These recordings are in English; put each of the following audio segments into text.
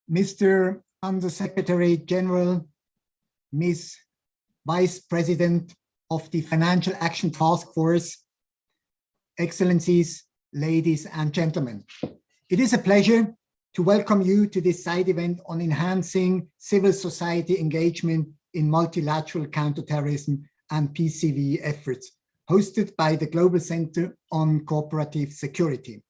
Mr. Undersecretary General, Ms. Vice President of the Financial Action Task Force, Excellencies, ladies and gentlemen. It is a pleasure to welcome you to this side event on enhancing civil society engagement in multilateral counterterrorism and PCV efforts, hosted by the Global Center on Cooperative Security.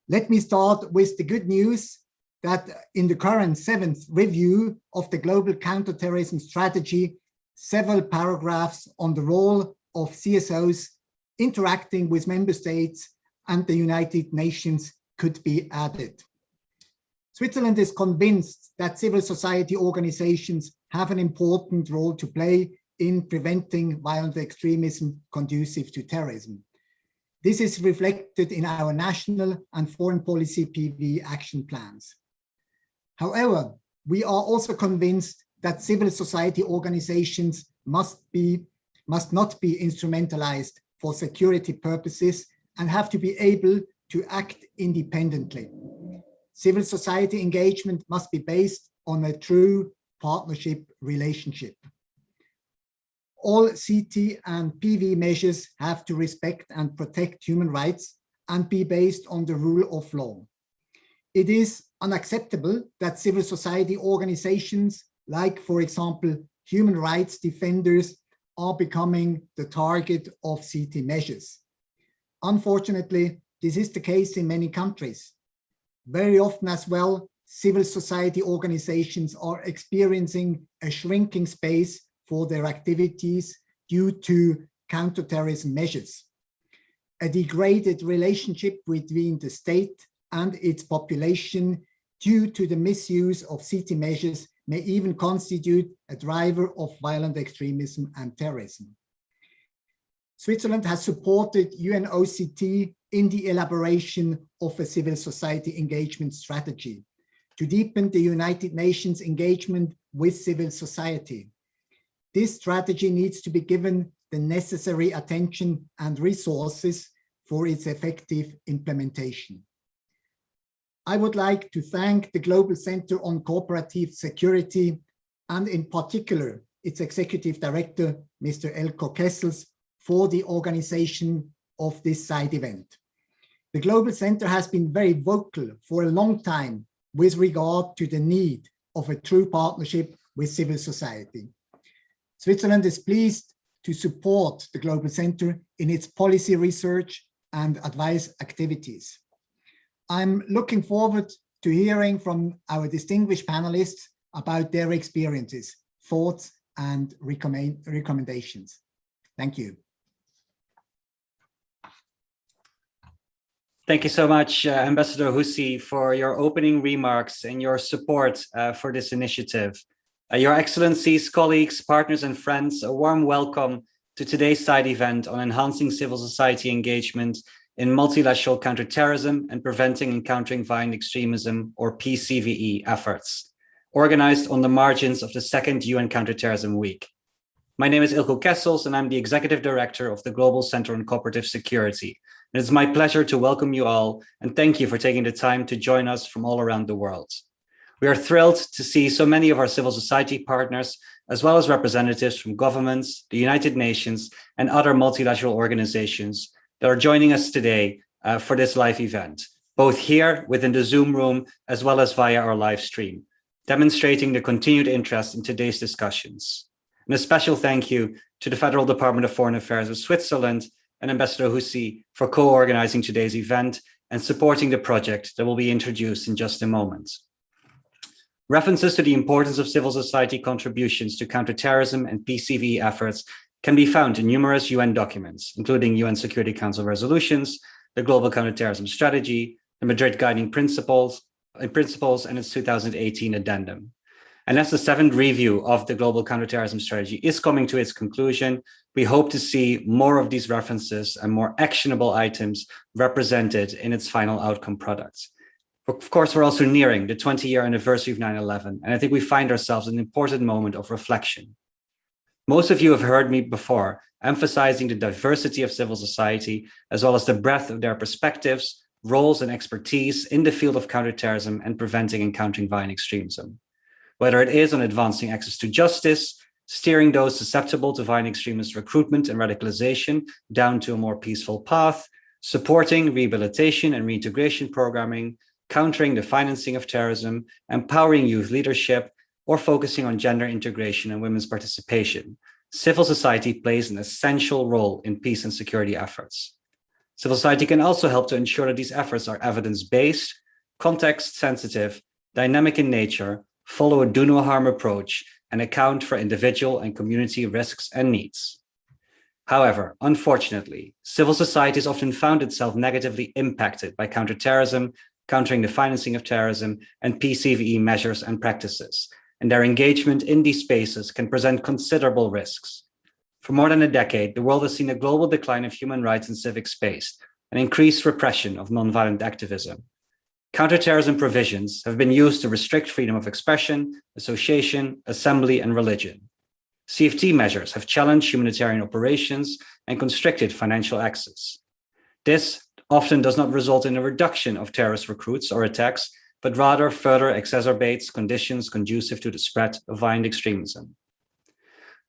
Let me start with the good news that in the current 7th review of the Global Counterterrorism Strategy, several paragraphs on the role of CSOs interacting with member states and the United Nations could be added. Switzerland is convinced that civil society organizations have an important role to play in preventing violent extremism conducive to terrorism. This is reflected in our national and foreign policy PV action plans. However, we are also convinced that civil society organizations must not be instrumentalized for security purposes and have to be able to act independently. Civil society engagement must be based on a true partnership relationship. All CT and PV measures have to respect and protect human rights and be based on the rule of law. It is unacceptable that civil society organizations, like, for example, human rights defenders, are becoming the target of CT measures. Unfortunately, this is the case in many countries. Very often as well, civil society organizations are experiencing a shrinking space for their activities due to counterterrorism measures. A degraded relationship between the state and its population due to the misuse of CT measures may even constitute a driver of violent extremism and terrorism. Switzerland has supported UNOCT in the elaboration of a civil society engagement strategy to deepen the United Nations engagement with civil society. This strategy needs to be given the necessary attention and resources for its effective implementation. I would like to thank the Global Center on Cooperative Security and in particular its Executive Director, Mr. Elko Kessels, for the organization of this side event. The Global Center has been very vocal for a long time with regard to the need of a true partnership with civil society. Switzerland is pleased to support the Global Center in its policy research and advice activities. I'm looking forward to hearing from our distinguished panelists about their experiences, thoughts, and recommendations. Thank you. Thank you so much, Ambassador Hussi, for your opening remarks and your support for this initiative. Your Excellencies, colleagues, partners, and friends, a warm welcome to today's side event on enhancing civil society engagement in multilateral counterterrorism and preventing and countering violent extremism, or PCVE, efforts, organized on the margins of the 2nd UN Counterterrorism Week. My name is Ilko Kessels, and I'm the Executive Director of the Global Center on Cooperative Security. And it's my pleasure to welcome you all and thank you for taking the time to join us from all around the world. We are thrilled to see so many of our civil society partners, as well as representatives from governments, the United Nations, and other multilateral organizations that are joining us today for this live event, both here within the Zoom room, as well as via our live stream, demonstrating the continued interest in today's discussions. And a special thank you to the Federal Department of Foreign Affairs of Switzerland and Ambassador Hussi for co-organizing today's event and supporting the project that will be introduced in just a moment. References to the importance of civil society contributions to counterterrorism and PCV efforts can be found in numerous UN documents, including UN Security Council resolutions, the Global Counterterrorism Strategy, the Madrid Guiding Principles, and its 2018 addendum. And as the 7th review of the Global Counterterrorism Strategy is coming to its conclusion, we hope to see more of these references and more actionable items represented in its final outcome products. Of course, we're also nearing the 20-year anniversary of 9/11, and I think we find ourselves in an important moment of reflection. Most of you have heard me before emphasizing the diversity of civil society, as well as the breadth of their perspectives, roles, and expertise in the field of counterterrorism and preventing and countering violent extremism. Whether it is on advancing access to justice, steering those susceptible to violent extremist recruitment and radicalization down to a more peaceful path, supporting rehabilitation and reintegration programming, countering the financing of terrorism, empowering youth leadership, or focusing on gender integration and women's participation, civil society plays an essential role in peace and security efforts. Civil society can also help to ensure that these efforts are evidence-based, context-sensitive, dynamic in nature, follow a do no harm approach, and account for individual and community risks and needs. However, unfortunately, civil society has often found itself negatively impacted by counterterrorism, countering the financing of terrorism, and CVE measures and practices, and their engagement in these spaces can present considerable risks. For more than a decade, the world has seen a global decline of human rights in civic space and increased repression of nonviolent activism. Counterterrorism provisions have been used to restrict freedom of expression, association, assembly, and religion. CFT measures have challenged humanitarian operations and constricted financial access. This often does not result in a reduction of terrorist recruits or attacks, but rather further exacerbates conditions conducive to the spread of violent extremism.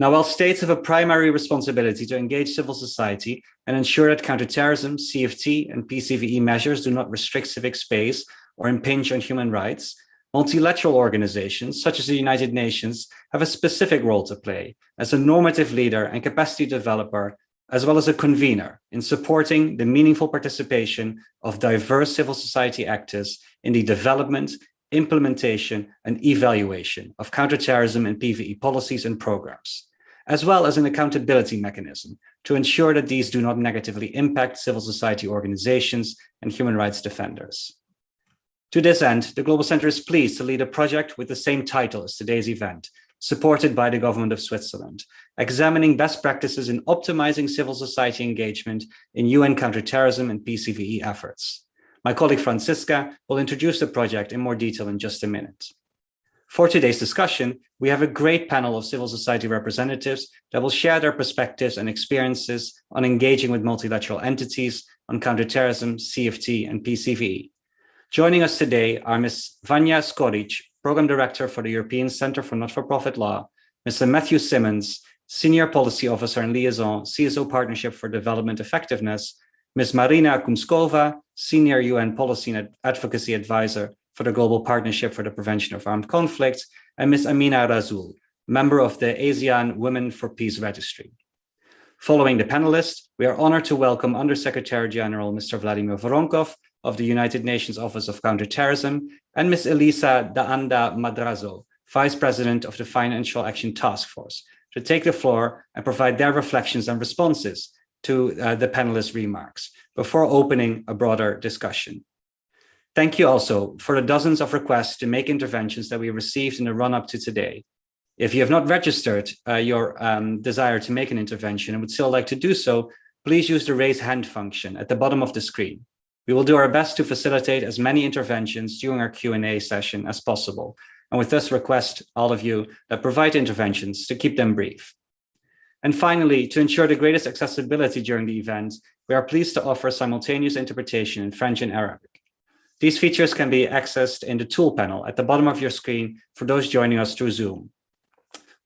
Now, while states have a primary responsibility to engage civil society and ensure that counterterrorism, CFT, and CVE measures do not restrict civic space or impinge on human rights, multilateral organizations, such as the United Nations, have a specific role to play as a normative leader and capacity developer, as well as a convener in supporting the meaningful participation of diverse civil society actors in the development, implementation, and evaluation of counterterrorism and PVE policies and programs, as well as an accountability mechanism to ensure that these do not negatively impact civil society organizations and human rights defenders. To this end, the Global Center is pleased to lead a project with the same title as today's event, supported by the government of Switzerland, examining best practices in optimizing civil society engagement in UN counterterrorism and CVE efforts. My colleague Franziska will introduce the project in more detail in just a minute. For today's discussion, we have a great panel of civil society representatives that will share their perspectives and experiences on engaging with multilateral entities on counterterrorism, CFT, and CVE. Joining us today are Ms. Vanja Skoric, Program Director for the European Center for Not-for-Profit Law, Mr. Matthew Simmons, Senior Policy Officer in Liaison, CSO Partnership for Development Effectiveness, Ms. Marina Kumskova, Senior UN Policy and Advocacy Advisor for the Global Partnership for the Prevention of Armed Conflict, and Ms. Amina Razul, member of the ASEAN Women for Peace Registry. Following the panelists, we are honored to welcome Undersecretary General Mr. Vladimir Voronkov of the United Nations Office of Counterterrorism, and Ms. Elisa Daanda Madrazo, Vice President of the Financial Action Task Force, to take the floor and provide their reflections and responses to the panelists' remarks before opening a broader discussion. Thank you also for the dozens of requests to make interventions that we received in the run-up to today. If you have not registered your desire to make an intervention and would still like to do so, please use the raise hand function at the bottom of the screen. We will do our best to facilitate as many interventions during our Q&A session as possible, and with this request all of you that provide interventions to keep them brief. And finally, to ensure the greatest accessibility during the event, we are pleased to offer simultaneous interpretation in French and Arabic. These features can be accessed in the tool panel at the bottom of your screen for those joining us through Zoom.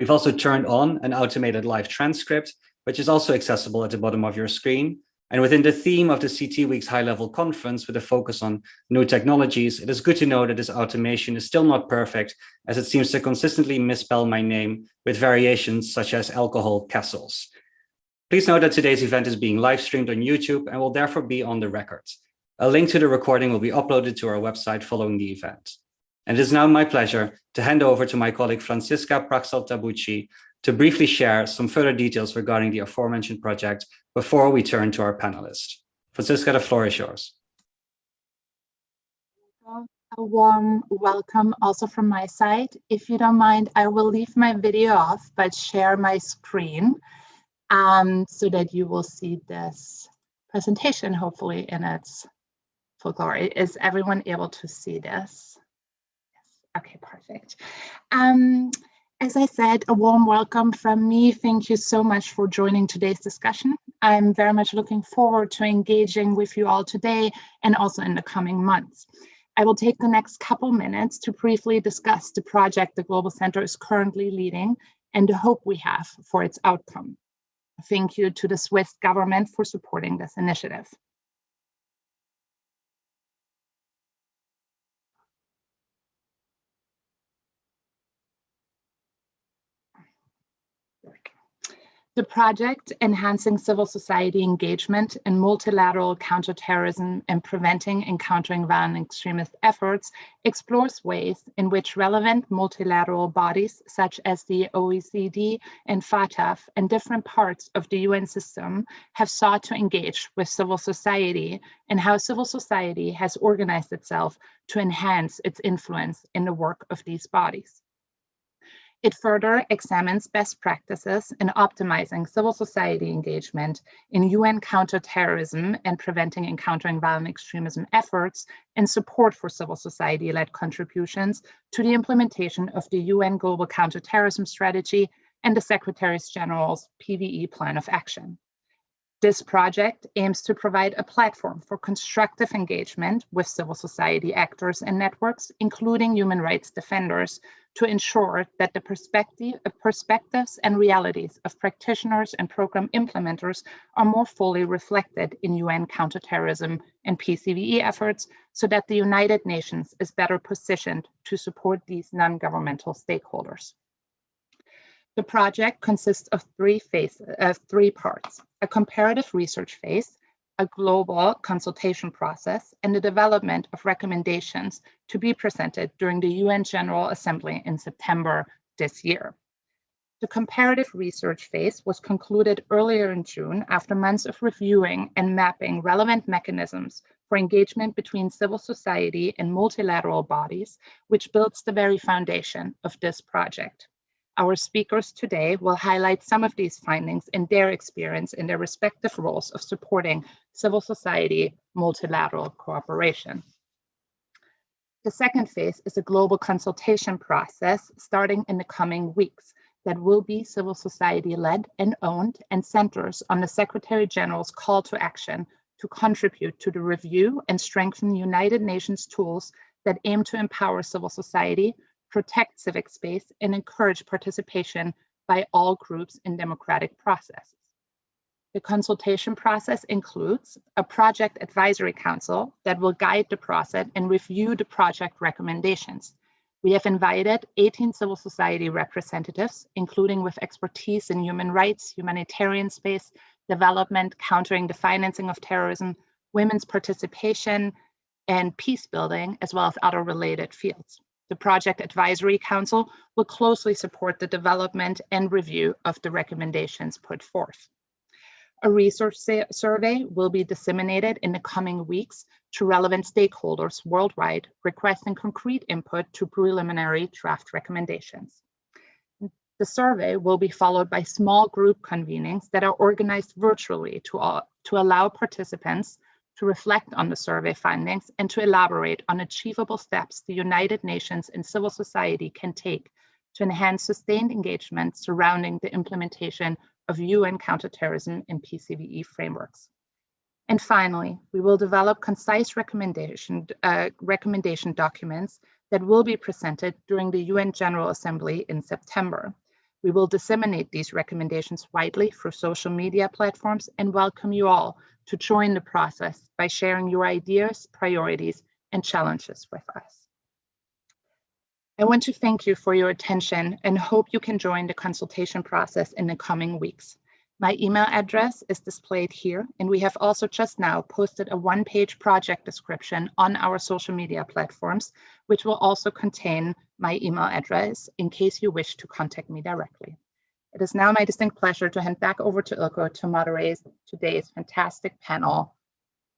We've also turned on an automated live transcript, which is also accessible at the bottom of your screen. And within the theme of the CT Week's high-level conference with a focus on new technologies, it is good to know that this automation is still not perfect, as it seems to consistently misspell my name with variations such as alcohol castles. Please note that today's event is being live streamed on YouTube and will therefore be on the record. A link to the recording will be uploaded to our website following the event. And it is now my pleasure to hand over to my colleague Franziska Praxel-Tabucci to briefly share some further details regarding the aforementioned project before we turn to our panelists. Franziska, the floor is yours. A warm welcome also from my side. If you don't mind, I will leave my video off, but share my screen so that you will see this presentation, hopefully in its full glory. Is everyone able to see this? Yes. Okay, perfect. As I said, a warm welcome from me. Thank you so much for joining today's discussion. I'm very much looking forward to engaging with you all today and also in the coming months. I will take the next couple minutes to briefly discuss the project the Global Center is currently leading and the hope we have for its outcome. Thank you to the Swiss government for supporting this initiative. The project, Enhancing Civil Society Engagement in Multilateral Counterterrorism and Preventing and Countering Violent Extremist Efforts, explores ways in which relevant multilateral bodies such as the OECD and FATF and different parts of the UN system have sought to engage with civil society and how civil society has organized itself to enhance its influence in the work of these bodies. It further examines best practices in optimizing civil society engagement in UN counterterrorism and preventing and countering violent extremism efforts and support for civil society-led contributions to the implementation of the UN Global Counterterrorism Strategy and the Secretary General's PVE Plan of Action. This project aims to provide a platform for constructive engagement with civil society actors and networks, including human rights defenders, to ensure that the perspectives and realities of practitioners and program implementers are more fully reflected in UN counterterrorism and PCVE efforts so that the United Nations is better positioned to support these non-governmental stakeholders. The project consists of three parts: a comparative research phase, a global consultation process, and the development of recommendations to be presented during the UN General Assembly in September this year. The comparative research phase was concluded earlier in June after months of reviewing and mapping relevant mechanisms for engagement between civil society and multilateral bodies, which builds the very foundation of this project. Our speakers today will highlight some of these findings and their experience in their respective roles of supporting civil society multilateral cooperation. The second phase is a global consultation process starting in the coming weeks that will be civil society led and owned and centers on the Secretary General's call to action to contribute to the review and strengthen United Nations tools that aim to empower civil society, protect civic space, and encourage participation by all groups in democratic processes. The consultation process includes a project advisory council that will guide the process and review the project recommendations. We have invited 18 civil society representatives, including with expertise in human rights, humanitarian space, development, countering the financing of terrorism, women's participation, and peace building, as well as other related fields. The Project Advisory Council will closely support the development and review of the recommendations put forth. A research survey will be disseminated in the coming weeks to relevant stakeholders worldwide, requesting concrete input to preliminary draft recommendations. The survey will be followed by small group convenings that are organized virtually to allow participants to reflect on the survey findings and to elaborate on achievable steps the United Nations and civil society can take to enhance sustained engagement surrounding the implementation of UN counterterrorism and PCVE frameworks. And finally, we will develop concise recommendation documents that will be presented during the UN General Assembly in September. We will disseminate these recommendations widely through social media platforms and welcome you all to join the process by sharing your ideas, priorities, and challenges with us. I want to thank you for your attention and hope you can join the consultation process in the coming weeks. My email address is displayed here, and we have also just now posted a one-page project description on our social media platforms, which will also contain my email address in case you wish to contact me directly. It is now my distinct pleasure to hand back over to Ilko to moderate today's fantastic panel.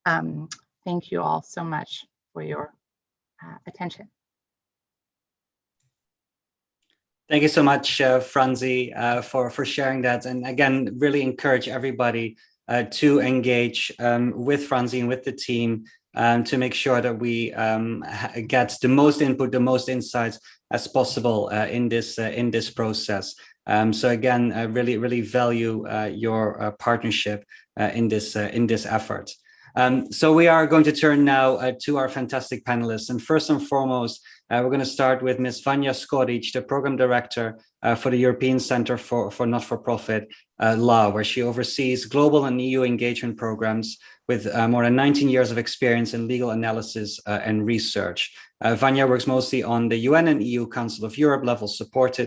Thank you all so much for your attention. Thank you so much, Franzi, for sharing that. And again, really encourage everybody to engage with Franzi and with the team to make sure that we get the most input, the most insights as possible in this process. So again, I really value your partnership in this effort. So we are going to turn now to our fantastic panelists. And first and foremost, we're going to start with Ms. Vanja Skoric, the Program Director for the European Center for Not-for-Profit Law, where she oversees global and EU engagement programs with more than 19 years of experience in legal analysis and research. Vanja works mostly on the UN and EU Council of Europe level support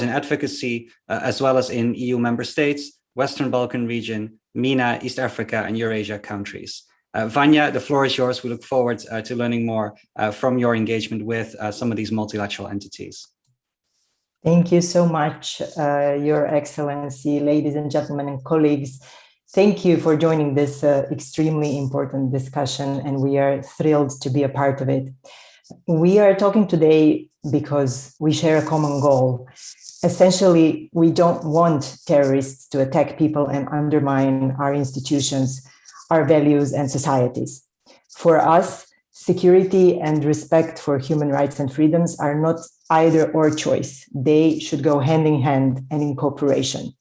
and advocacy, as well as in EU member states, Western Balkan region, MENA, East Africa, and Eurasia countries. Vanja, the floor is yours. We look forward to learning more from your engagement with some of these multilateral entities. Thank you so much, Your Excellency, ladies and gentlemen and colleagues. Thank you for joining this extremely important discussion, and we are thrilled to be a part of it. We are talking today because we share a common goal. Essentially, we don't want terrorists to attack people and undermine our institutions, our values, and societies. For us, security and respect for human rights and freedoms are not either or choice. They should go hand in hand and in cooperation.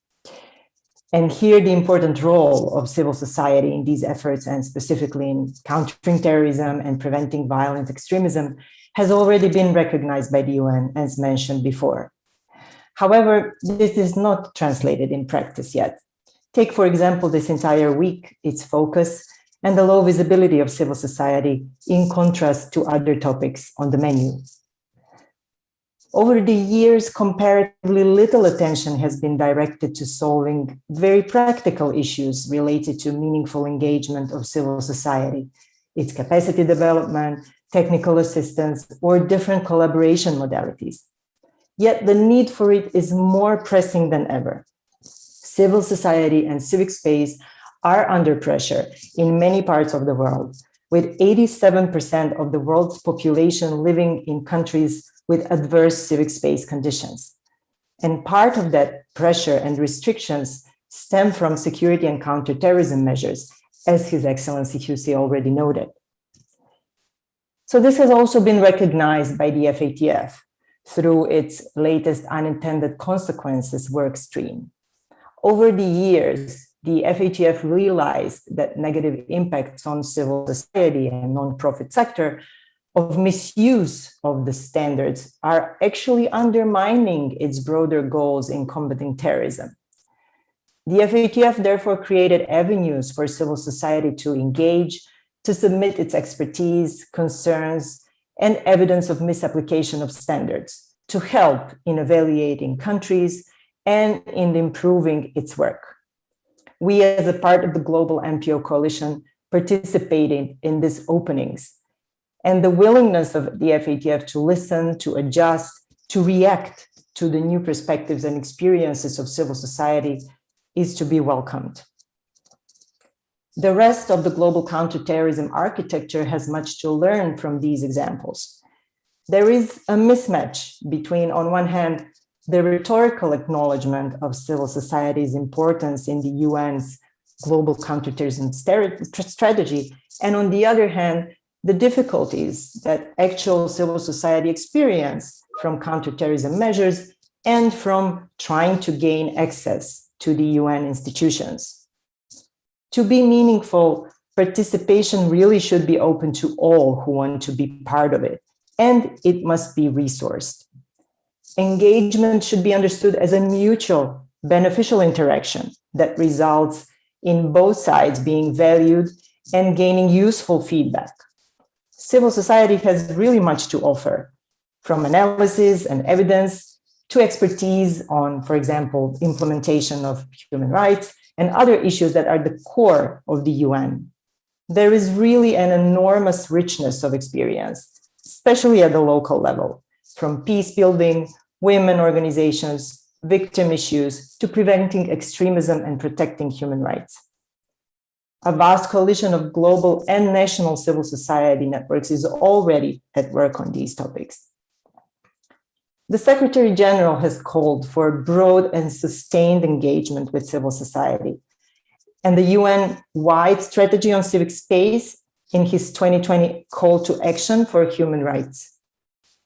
And here, the important role of civil society in these efforts, and specifically in countering terrorism and preventing violent extremism, has already been recognized by the UN, as mentioned before. However, this is not translated in practice yet. Take, for example, this entire week, its focus and the low visibility of civil society in contrast to other topics on the menu. Over the years, comparatively little attention has been directed to solving very practical issues related to meaningful engagement of civil society, its capacity development, technical assistance, or different collaboration modalities. Yet the need for it is more pressing than ever. Civil society and civic space are under pressure in many parts of the world, with 87% of the world's population living in countries with adverse civic space conditions. And part of that pressure and restrictions stem from security and counterterrorism measures, as His Excellency Hussey already noted. So this has also been recognized by the FATF through its latest unintended consequences work stream. Over the years, the FATF realized that negative impacts on civil society and non-profit sector of misuse of the standards are actually undermining its broader goals in combating terrorism. The FATF therefore created avenues for civil society to engage, to submit its expertise, concerns, and evidence of misapplication of standards to help in evaluating countries and in improving its work. We, as a part of the global MPO coalition, participated in these openings, and the willingness of the FATF to listen, to adjust, to react to the new perspectives and experiences of civil society is to be welcomed. The rest of the global counterterrorism architecture has much to learn from these examples. There is a mismatch between, on one hand, the rhetorical acknowledgement of civil society's importance in the UN's global counterterrorism strategy, and on the other hand, the difficulties that actual civil society experience from counterterrorism measures and from trying to gain access to the UN institutions. To be meaningful, participation really should be open to all who want to be part of it, and it must be resourced. Engagement should be understood as a mutual, beneficial interaction that results in both sides being valued and gaining useful feedback. Civil society has really much to offer, from analysis and evidence to expertise on, for example, implementation of human rights and other issues that are the core of the UN. There is really an enormous richness of experience, especially at the local level, from peace building, women organizations, victim issues, to preventing extremism and protecting human rights. A vast coalition of global and national civil society networks is already at work on these topics. The Secretary General has called for broad and sustained engagement with civil society, and the UN-wide strategy on civic space in his 2020 call to action for human rights.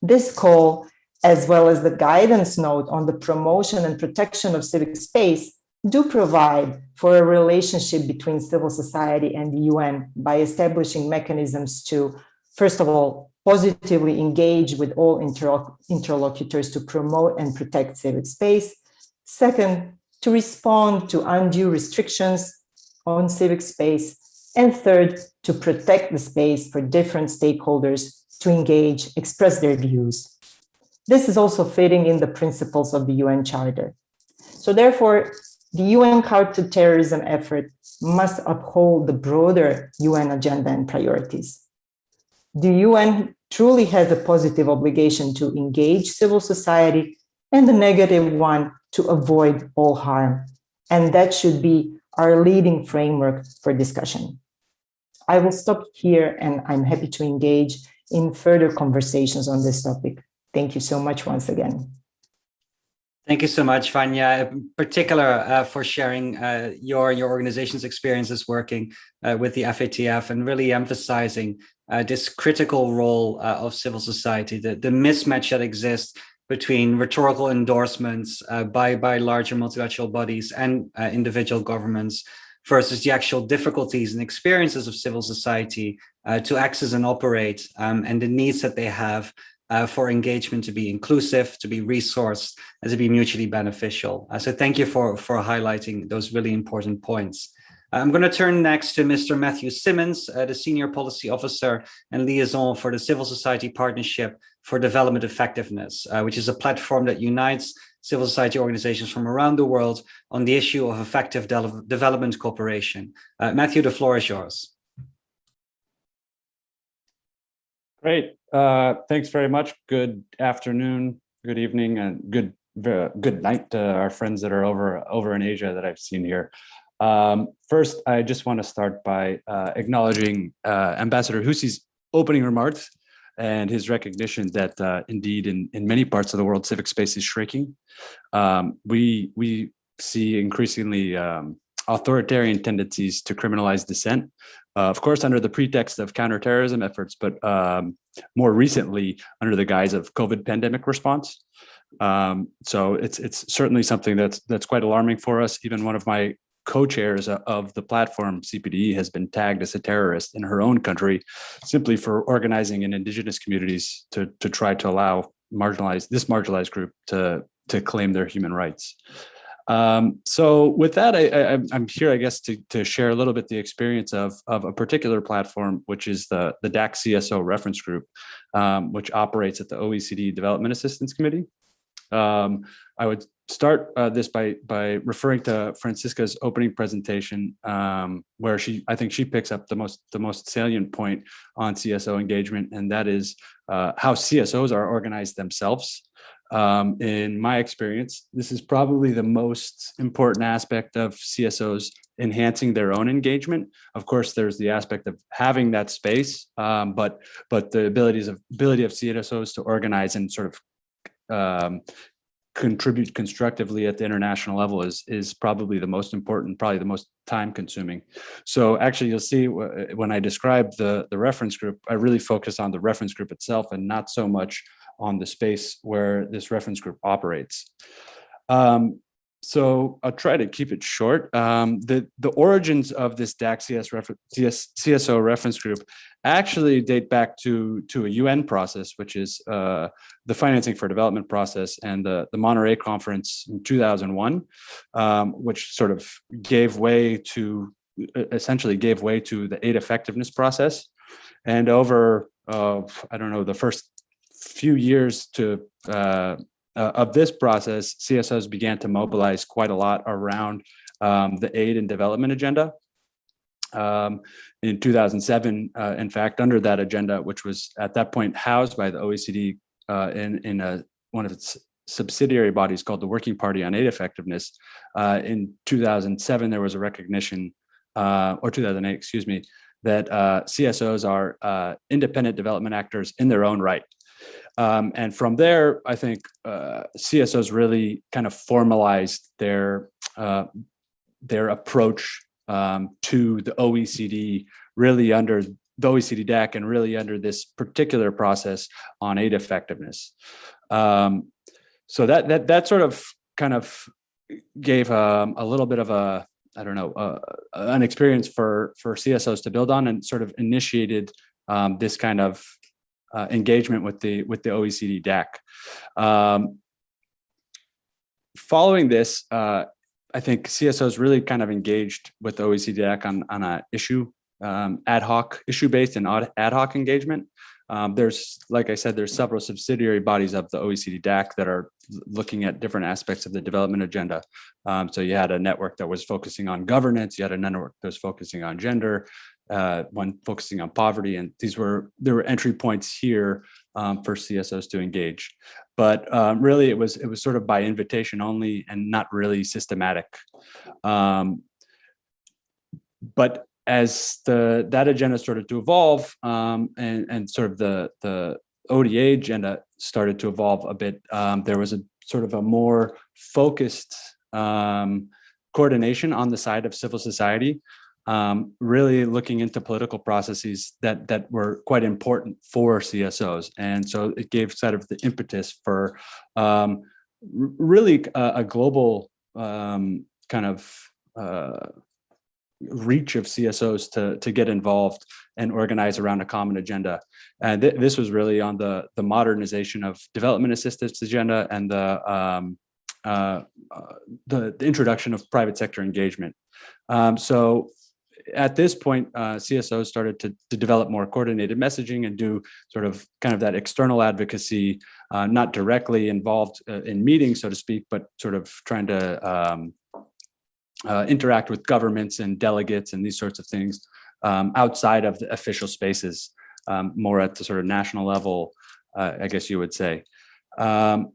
This call as well as the guidance note on the promotion and protection of civic space, do provide for a relationship between civil society and the UN by establishing mechanisms to, first of all, positively engage with all interlocutors to promote and protect civic space. Second, to respond to undue restrictions on civic space. And third, to protect the space for different stakeholders to engage, express their views. This is also fitting in the principles of the UN Charter. So therefore, the UN counterterrorism effort must uphold the broader UN agenda and priorities. The UN truly has a positive obligation to engage civil society and the negative one to avoid all harm. And that should be our leading framework for discussion. I will stop here and I'm happy to engage in further conversations on this topic. Thank you so much once again. Thank you so much, Vanya, in particular for sharing your organization's experiences working with the FATF and really emphasizing this critical role of civil society, the mismatch that exists between rhetorical endorsements by larger multilateral bodies and individual governments versus the actual difficulties and experiences of civil society to access and operate and the needs that they have for engagement to be inclusive, to be resourced, and to be mutually beneficial. So thank you for highlighting those really important points. I'm going to turn next to Mr. Matthew Simmons, the Senior Policy Officer and Liaison for the Civil Society Partnership for Development Effectiveness, which is a platform that unites civil society organizations from around the world on the issue of effective development cooperation. Matthew, the floor is yours. Great. Thanks very much. Good afternoon, good evening, and good night to our friends that are over in Asia that I've seen here. First, I just want to start by acknowledging Ambassador Hussi's opening remarks and his recognition that indeed in many parts of the world, civic space is shrinking. We see increasingly authoritarian tendencies to criminalize dissent, of course, under the pretext of counterterrorism efforts, but more recently under the guise of COVID pandemic response. So it's certainly something that's quite alarming for us. Even one of my co-chairs of the platform, CPDE, has been tagged as a terrorist in her own country simply for organizing in indigenous communities to try to allow this marginalized group to claim their human rights. So with that, I'm here, I guess, to share a little bit the experience of a particular platform, which is the DAC CSO reference group, which operates at the OECD Development Assistance Committee. I would start this by referring to Francisca's opening presentation, where I think she picks up the most salient point on CSO engagement, and that is how CSOs are organized themselves. In my experience, this is probably the most important aspect of CSOs enhancing their own engagement. Of course, there's the aspect of having that space, but the ability of CSOs to organize and sort of contribute constructively at the international level is probably the most important, probably the most time consuming. So actually you'll see when I describe the reference group, I really focus on the reference group itself and not so much on the space where this reference group operates. So I'll try to keep it short. The origins of this DAC CSO reference group actually date back to a UN process, which is the Financing for Development process and the Monterey Conference in 2001, which sort of essentially gave way to the aid effectiveness process. And over, I don't know, the first few years of this process, CSOs began to mobilize quite a lot around the aid and development agenda. In 2007, in fact, under that agenda, which was at that point housed by the OECD in one of its subsidiary bodies called the Working Party on Aid Effectiveness, in 2007, there was a recognition, or 2008, excuse me, that CSOs are independent development actors in their own right. And from there, I think CSOs really kind of formalized their approach to the OECD, really under the OECD DAC and really under this particular process on aid effectiveness. So that sort of kind of gave a little bit of a, I don't know, an experience for CSOs to build on, and sort of initiated this kind of engagement with the OECD DAC. Following this, I think CSOs really kind of engaged with the OECD DAC on a issue-based and ad hoc engagement. There's, like I said, there's several subsidiary bodies of the OECD DAC that are looking at different aspects of the development agenda. So you had a network that was focusing on governance, you had a network that was focusing on gender, one focusing on poverty, and there were entry points here for CSOs to engage. But really, it was sort of by invitation only and not really systematic. But as that agenda started to evolve, and sort of the ODA agenda started to evolve a bit, there was a sort of a more focused coordination on the side of civil society, really looking into political processes that were quite important for CSOs. And so it gave sort of the impetus for really a global kind of reach of CSOs to get involved and organize around a common agenda. And this was really on the modernization of development assistance agenda and the introduction of private sector engagement. So at this point, CSOs started to develop more coordinated messaging and do sort of kind of that external advocacy, not directly involved in meetings, so to speak, but sort of trying to interact with governments and delegates and these sorts of things outside of the official spaces, more at the sort of national level, I guess you would say. But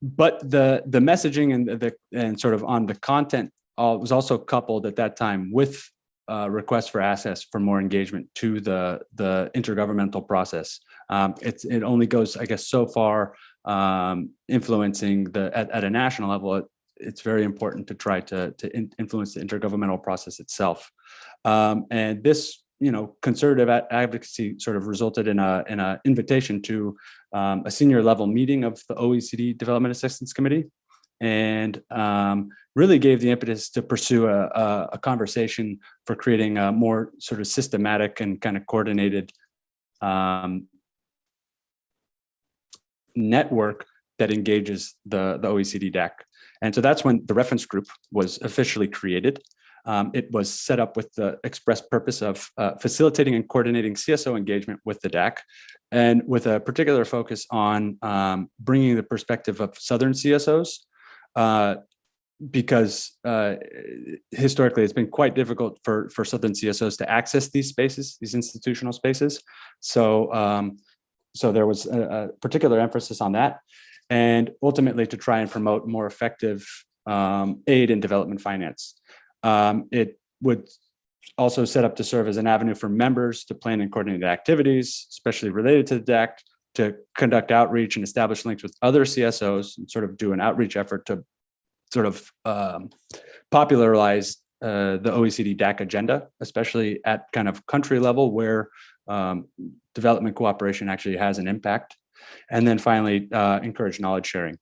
the messaging and sort of on the content was also coupled at that time with requests for access for more engagement to the intergovernmental process. It only goes, I guess, so far, influencing at a national level. It's very important to try to influence the intergovernmental process itself. And this, conservative advocacy sort of resulted in an invitation to a senior level meeting of the OECD Development Assistance Committee, and really gave the impetus to pursue a conversation for creating a more sort of systematic and kind of coordinated network that engages the OECD DAC. And so that's when the reference group was officially created. It was set up with the express purpose of facilitating and coordinating CSO engagement with the DAC, and with a particular focus on bringing the perspective of Southern CSOs, because historically it's been quite difficult for Southern CSOs to access these spaces, these institutional spaces. So, so there was a particular emphasis on that, and ultimately to try and promote more effective aid and development finance. It would also set up to serve as an avenue for members to plan and coordinate activities, especially related to the DAC, to conduct outreach and establish links with other CSOs, and sort of do an outreach effort to sort of popularize the OECD DAC agenda, especially at kind of country level where development cooperation actually has an impact. And then finally, encourage knowledge sharing.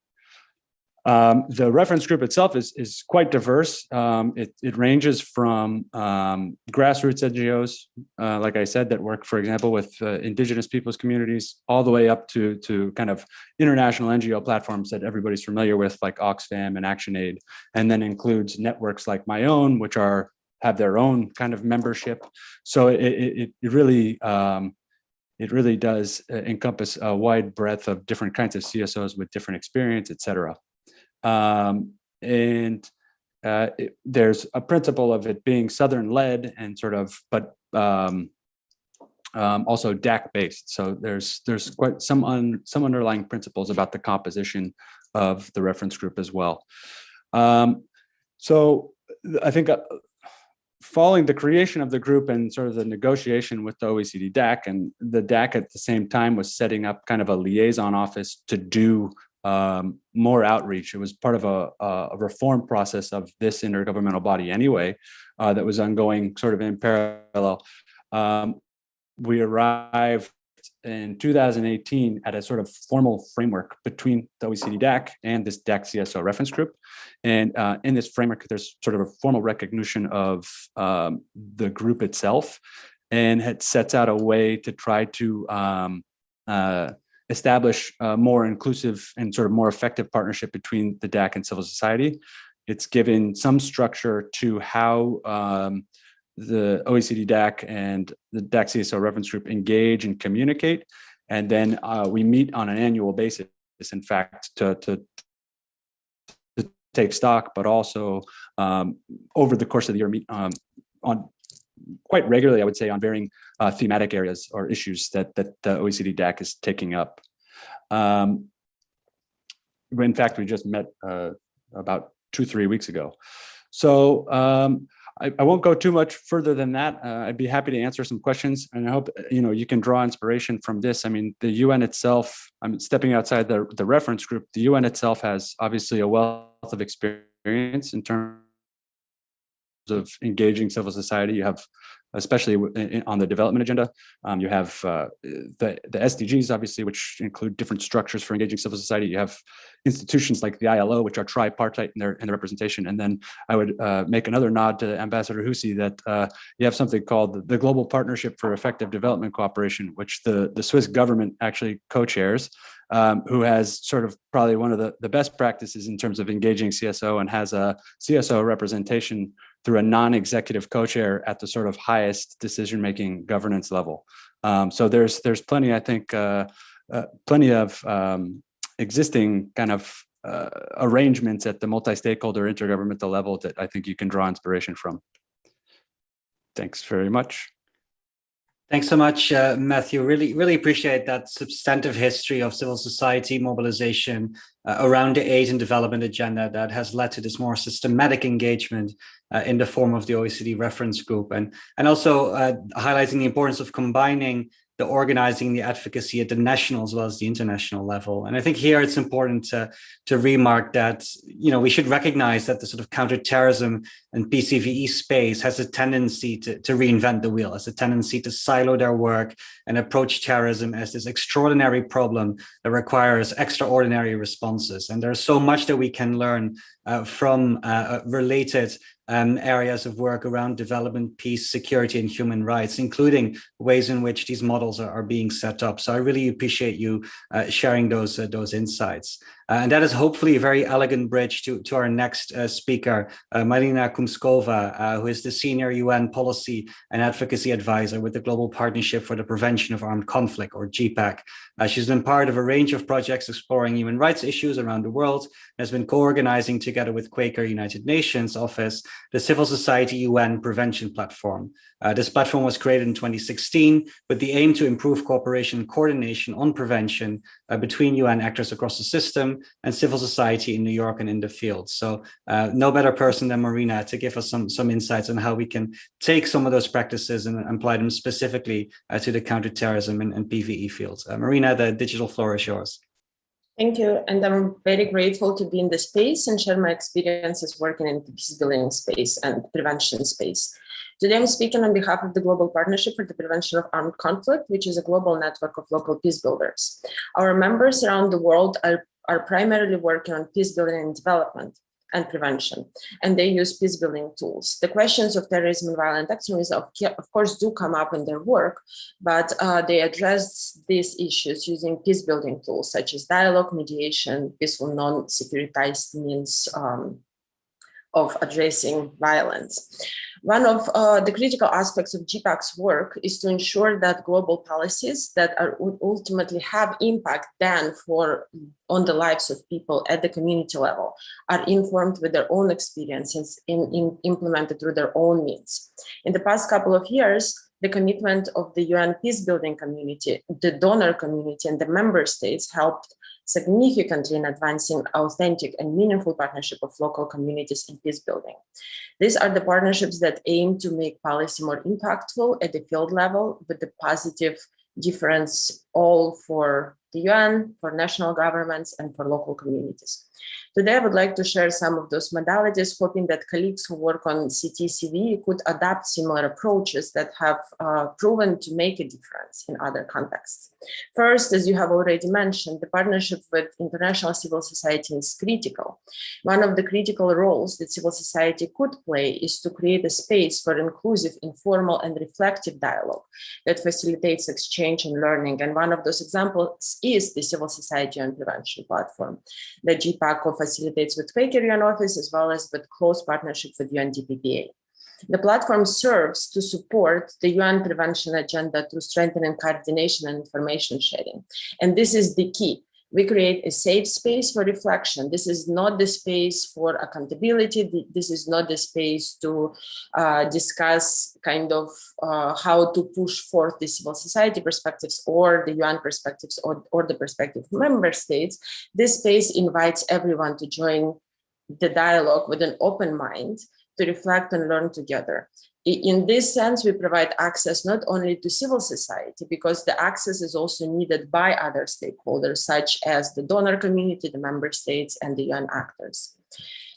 The reference group itself is quite diverse. It ranges from grassroots NGOs, like I said, that work, for example, with indigenous peoples communities, all the way up to kind of international NGO platforms that everybody's familiar with, like Oxfam and ActionAid, and then includes networks like my own, which have their own kind of membership. So it really does encompass a wide breadth of different kinds of CSOs with different experience, et cetera. There's a principle of it being Southern led and sort of, but also DAC based. So there's quite some underlying principles about the composition of the reference group as well. So I think following the creation of the group and sort of the negotiation with the OECD DAC, and the DAC at the same time was setting up kind of a liaison office to do more outreach. It was part of a reform process of this intergovernmental body anyway, that was ongoing sort of in parallel. we arrived in 2018 at a sort of formal framework between the OECD DAC and this DAC CSO reference group. And in this framework, there's sort of a formal recognition of the group itself, and it sets out a way to try to establish a more inclusive and sort of more effective partnership between the DAC and civil society. It's given some structure to how the OECD DAC and the DAC CSO reference group engage and communicate. And then we meet on an annual basis, in fact, to take stock, but also over the course of the year, meet on quite regularly, I would say, on varying thematic areas or issues that the OECD DAC is taking up. In fact, we just met about 2-3 weeks ago. So I won't go too much further than that. I'd be happy to answer some questions, and I hope you can draw inspiration from this. I mean, the UN itself, I'm stepping outside the reference group. The UN itself has obviously a wealth of experience in terms of engaging civil society. You have, especially on the development agenda, you have the SDGs, obviously, which include different structures for engaging civil society. You have institutions like the ILO, which are tripartite in their representation. And then I would make another nod to Ambassador Husi that you have something called the Global Partnership for Effective Development Cooperation, which the Swiss government actually co-chairs, who has sort of probably one of the best practices in terms of engaging CSO, and has a CSO representation through a non-executive co-chair at the sort of highest decision-making governance level. So there's plenty, I think, plenty of existing kind of arrangements at the multi-stakeholder intergovernmental level that I think you can draw inspiration from. Thanks very much. Thanks so much, Matthew. Really appreciate that substantive history of civil society mobilization around the aid and development agenda that has led to this more systematic engagement in the form of the OECD reference group, and also highlighting the importance of combining the organizing, the advocacy at the national as well as the international level. And I think here it's important to remark that, we should recognize that the sort of counterterrorism and PCVE space has a tendency to reinvent the wheel, has a tendency to silo their work and approach terrorism as this extraordinary problem that requires extraordinary responses. And there's so much that we can learn from related areas of work around development, peace, security, and human rights, including ways in which these models are being set up. So I really appreciate you sharing those insights. And that is hopefully a very elegant bridge to our next speaker, Marina Kumskova, who is the Senior UN Policy and Advocacy Advisor with the Global Partnership for the Prevention of Armed Conflict, or GPAC. She's been part of a range of projects exploring human rights issues around the world, and has been co-organizing together with Quaker United Nations Office, the Civil Society UN Prevention Platform. This platform was created in 2016 with the aim to improve cooperation and coordination on prevention between UN actors across the system and civil society in New York and in the field. So no better person than Marina to give us some insights on how we can take some of those practices and apply them specifically to the counterterrorism and PVE fields. Marina, the digital floor is yours. Thank you, and I'm very grateful to be in the space and share my experiences working in the peace building space and prevention space. Today I'm speaking on behalf of the Global Partnership for the Prevention of Armed Conflict, which is a global network of local peace builders. Our members around the world are primarily working on peace building and development and prevention, and they use peace building tools. The questions of terrorism and violent extremism, of course, do come up in their work, but they address these issues using peace building tools such as dialogue, mediation, peaceful non-securitized means of addressing violence. One of the critical aspects of GPAC's work is to ensure that global policies that would ultimately have impact then on the lives of people at the community level are informed with their own experiences and implemented through their own means. In the past couple of years, the commitment of the UN peacebuilding community, the donor community, and the member states helped significantly in advancing authentic and meaningful partnership of local communities in peace building. These are the partnerships that aim to make policy more impactful at the field level with the positive difference all for the UN, for national governments, and for local communities. Today, I would like to share some of those modalities, hoping that colleagues who work on CVE could adapt similar approaches that have proven to make a difference in other contexts. First, as you have already mentioned, the partnership with international civil society is critical. One of the critical roles that civil society could play is to create a space for inclusive, informal, and reflective dialogue that facilitates exchange and learning. And one of those examples is the Civil Society on Prevention platform that GPAC facilitates with Quaker UN Office, as well as with close partnership with UNDPPA. The platform serves to support the UN prevention agenda through strengthening coordination and information sharing. And this is the key. We create a safe space for reflection. This is not the space for accountability. This is not the space to discuss kind of how to push forth the civil society perspectives or the UN perspectives or the perspective of member states. This space invites everyone to join the dialogue with an open mind to reflect and learn together. In this sense, we provide access not only to civil society, because the access is also needed by other stakeholders, such as the donor community, the member states, and the UN actors.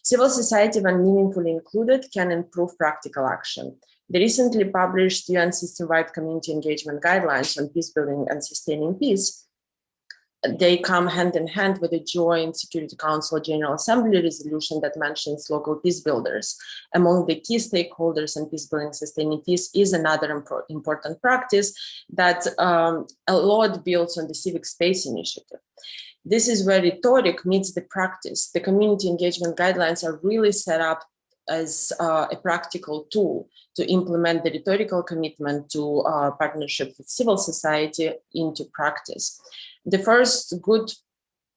Civil society, when meaningfully included, can improve practical action. The recently published UN system-wide community engagement guidelines on peace building and sustaining peace, they come hand in hand with a joint Security Council General Assembly resolution that mentions local peace builders. Among the key stakeholders in peace building, sustaining peace is another important practice that a lot builds on the Civic Space initiative. This is where rhetoric meets the practice. The community engagement guidelines are really set up as a practical tool to implement the rhetorical commitment to partnership with civil society into practice. The first good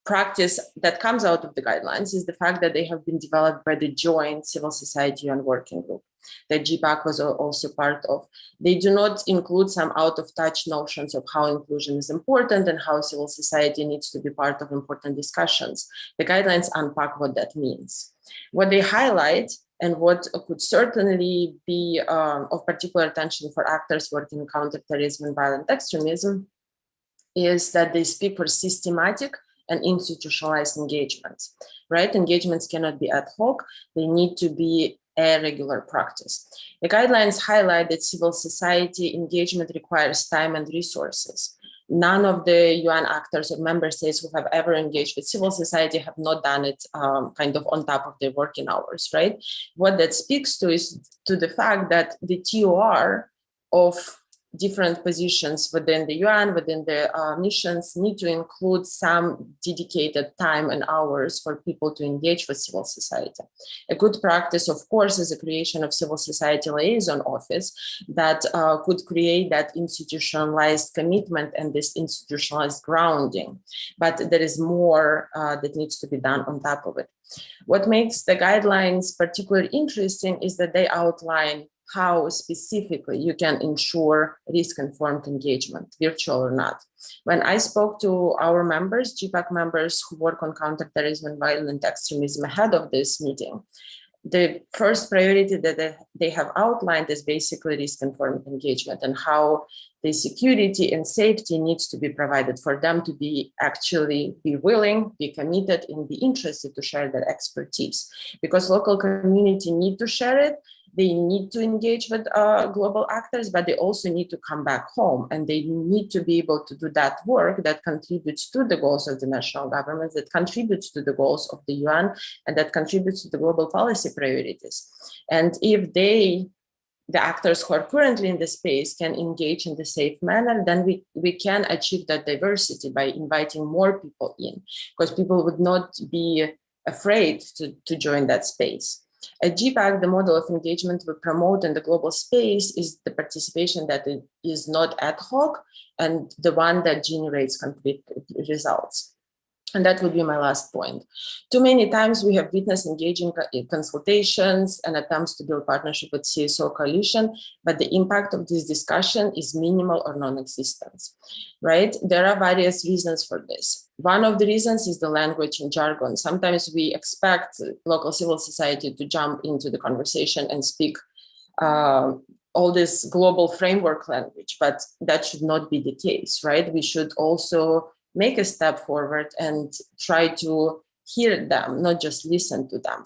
practice that comes out of the guidelines is the fact that they have been developed by the joint civil society UN working group that GPAC was also part of. They do not include some out-of-touch notions of how inclusion is important and how civil society needs to be part of important discussions. The guidelines unpack what that means. What they highlight and what could certainly be of particular attention for actors working in counterterrorism and violent extremism is that they speak for systematic and institutionalized engagements, right? Engagements cannot be ad hoc. They need to be a regular practice. The guidelines highlight that civil society engagement requires time and resources. None of the UN actors or member states who have ever engaged with civil society have not done it kind of on top of their working hours, right? What that speaks to is to the fact that the TOR of different positions within the UN, within the missions, need to include some dedicated time and hours for people to engage with civil society. A good practice, of course, is the creation of Civil Society Liaison Office that could create that institutionalized commitment and this institutionalized grounding. But there is more that needs to be done on top of it. What makes the guidelines particularly interesting is that they outline how specifically you can ensure risk-informed engagement, virtual or not. When I spoke to our members, GPAC members who work on counterterrorism and violent extremism ahead of this meeting, the first priority that they have outlined is basically risk-informed engagement and how the security and safety needs to be provided for them to be willing, be committed, and be interested to share their expertise. Because local community need to share it, they need to engage with global actors, but they also need to come back home and they need to be able to do that work that contributes to the goals of the national governments, that contributes to the goals of the UN, and that contributes to the global policy priorities. And if the actors who are currently in the space can engage in the safe manner, then we can achieve that diversity by inviting more people in, because people would not be afraid to join that space. At GPAC, the model of engagement we promote in the global space is the participation that is not ad hoc and the one that generates concrete results. And that would be my last point. Too many times we have witnessed engaging consultations and attempts to build partnership with CSO coalition, but the impact of this discussion is minimal or non-existent, right? There are various reasons for this. One of the reasons is the language and jargon. Sometimes we expect local civil society to jump into the conversation and speak all this global framework language, but that should not be the case, right? We should also make a step forward and try to hear them, not just listen to them.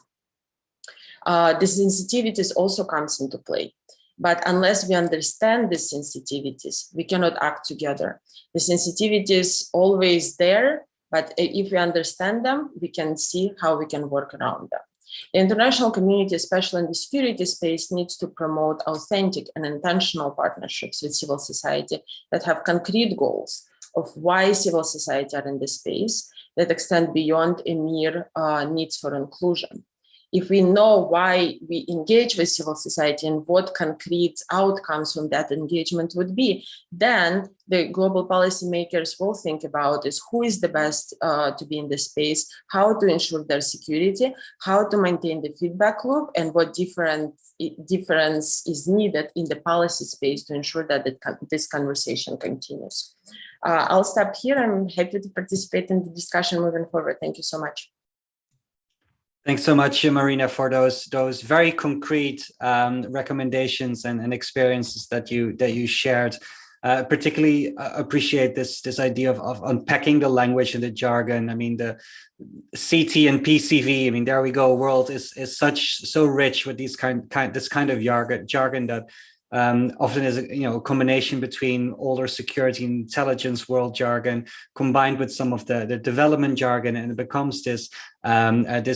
The sensitivities also comes into play. But unless we understand the sensitivities, we cannot act together. The sensitivity is always there, but if we understand them, we can see how we can work around them. The international community, especially in the security space, needs to promote authentic and intentional partnerships with civil society that have concrete goals of why civil society are in this space that extend beyond a mere needs for inclusion. If we know why we engage with civil society and what concrete outcomes from that engagement would be, then the global policymakers will think about is who is the best to be in this space, how to ensure their security, how to maintain the feedback loop, and what difference is needed in the policy space to ensure that this conversation continues. I'll stop here. I'm happy to participate in the discussion moving forward. Thank you so much. Thanks so much, Marina, for those very concrete recommendations and experiences that you shared. Particularly appreciate this idea of unpacking the language and the jargon. I mean, the CT and PCV. I mean, there we go. World is so rich with this kind of jargon that often is a combination between older security and intelligence world jargon combined with some of the development jargon, and it becomes this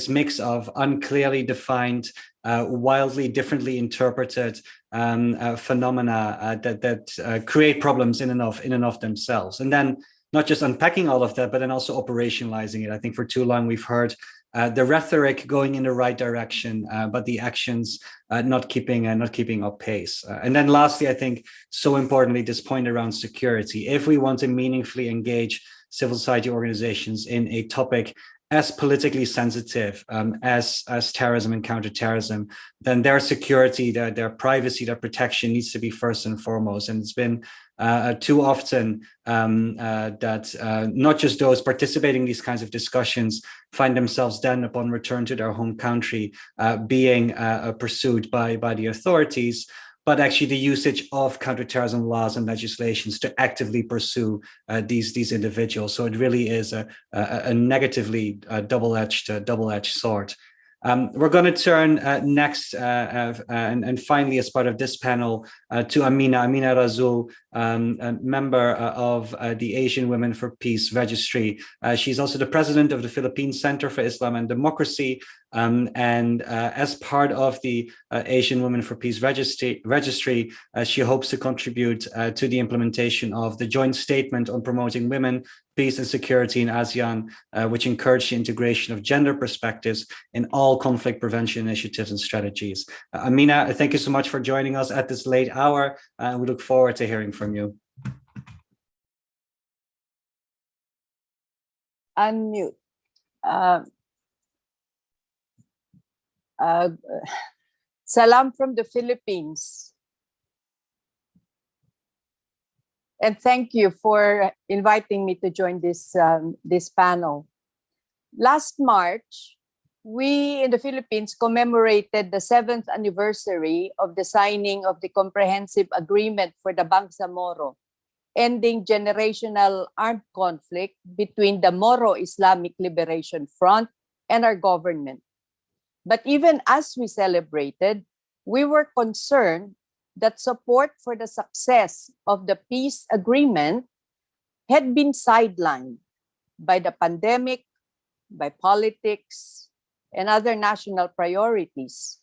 mix of unclearly defined, wildly differently interpreted phenomena that create problems in and of themselves. And then not just unpacking all of that, but then also operationalizing it. I think for too long we've heard the rhetoric going in the right direction, but the actions not keeping up pace. And then lastly, I think so importantly, this point around security. If we want to meaningfully engage civil society organizations in a topic as politically sensitive as terrorism and counterterrorism, then their security, their privacy, their protection needs to be first and foremost. And it's been too often that not just those participating in these kinds of discussions find themselves then, upon return to their home country, being pursued by the authorities, but actually the usage of counterterrorism laws and legislations to actively pursue these individuals. So it really is a negatively double-edged sword. We're going to turn next and finally, as part of this panel, to Amina Razul, a member of the Asian Women for Peace Registry. She's also the president of the Philippine Center for Islam and Democracy. And as part of the Asian Women for Peace Registry, she hopes to contribute to the implementation of the joint statement on promoting women, peace and security in ASEAN, which encouraged the integration of gender perspectives in all conflict prevention initiatives and strategies. Amina, thank you so much for joining us at this late hour. We look forward to hearing from you. Unmute. Salam from the Philippines. And thank you for inviting me to join this panel. Last March, we in the Philippines commemorated the 7th anniversary of the signing of the Comprehensive Agreement for the Bangsamoro, ending generational armed conflict between the Moro Islamic Liberation Front and our government. But even as we celebrated, we were concerned that support for the success of the peace agreement had been sidelined by the pandemic, by politics, and other national priorities.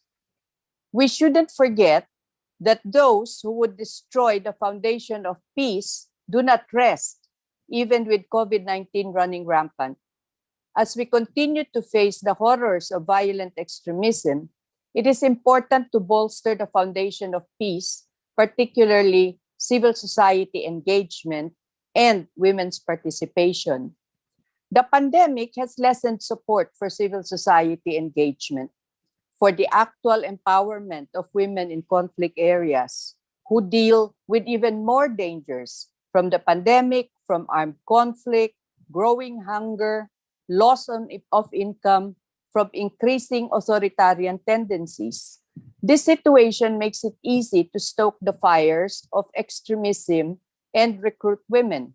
We shouldn't forget that those who would destroy the foundation of peace do not rest, even with COVID-19 running rampant. As we continue to face the horrors of violent extremism, it is important to bolster the foundation of peace, particularly civil society engagement and women's participation. The pandemic has lessened support for civil society engagement, for the actual empowerment of women in conflict areas who deal with even more dangers from the pandemic, from armed conflict, growing hunger, loss of income, from increasing authoritarian tendencies. This situation makes it easy to stoke the fires of extremism and recruit women.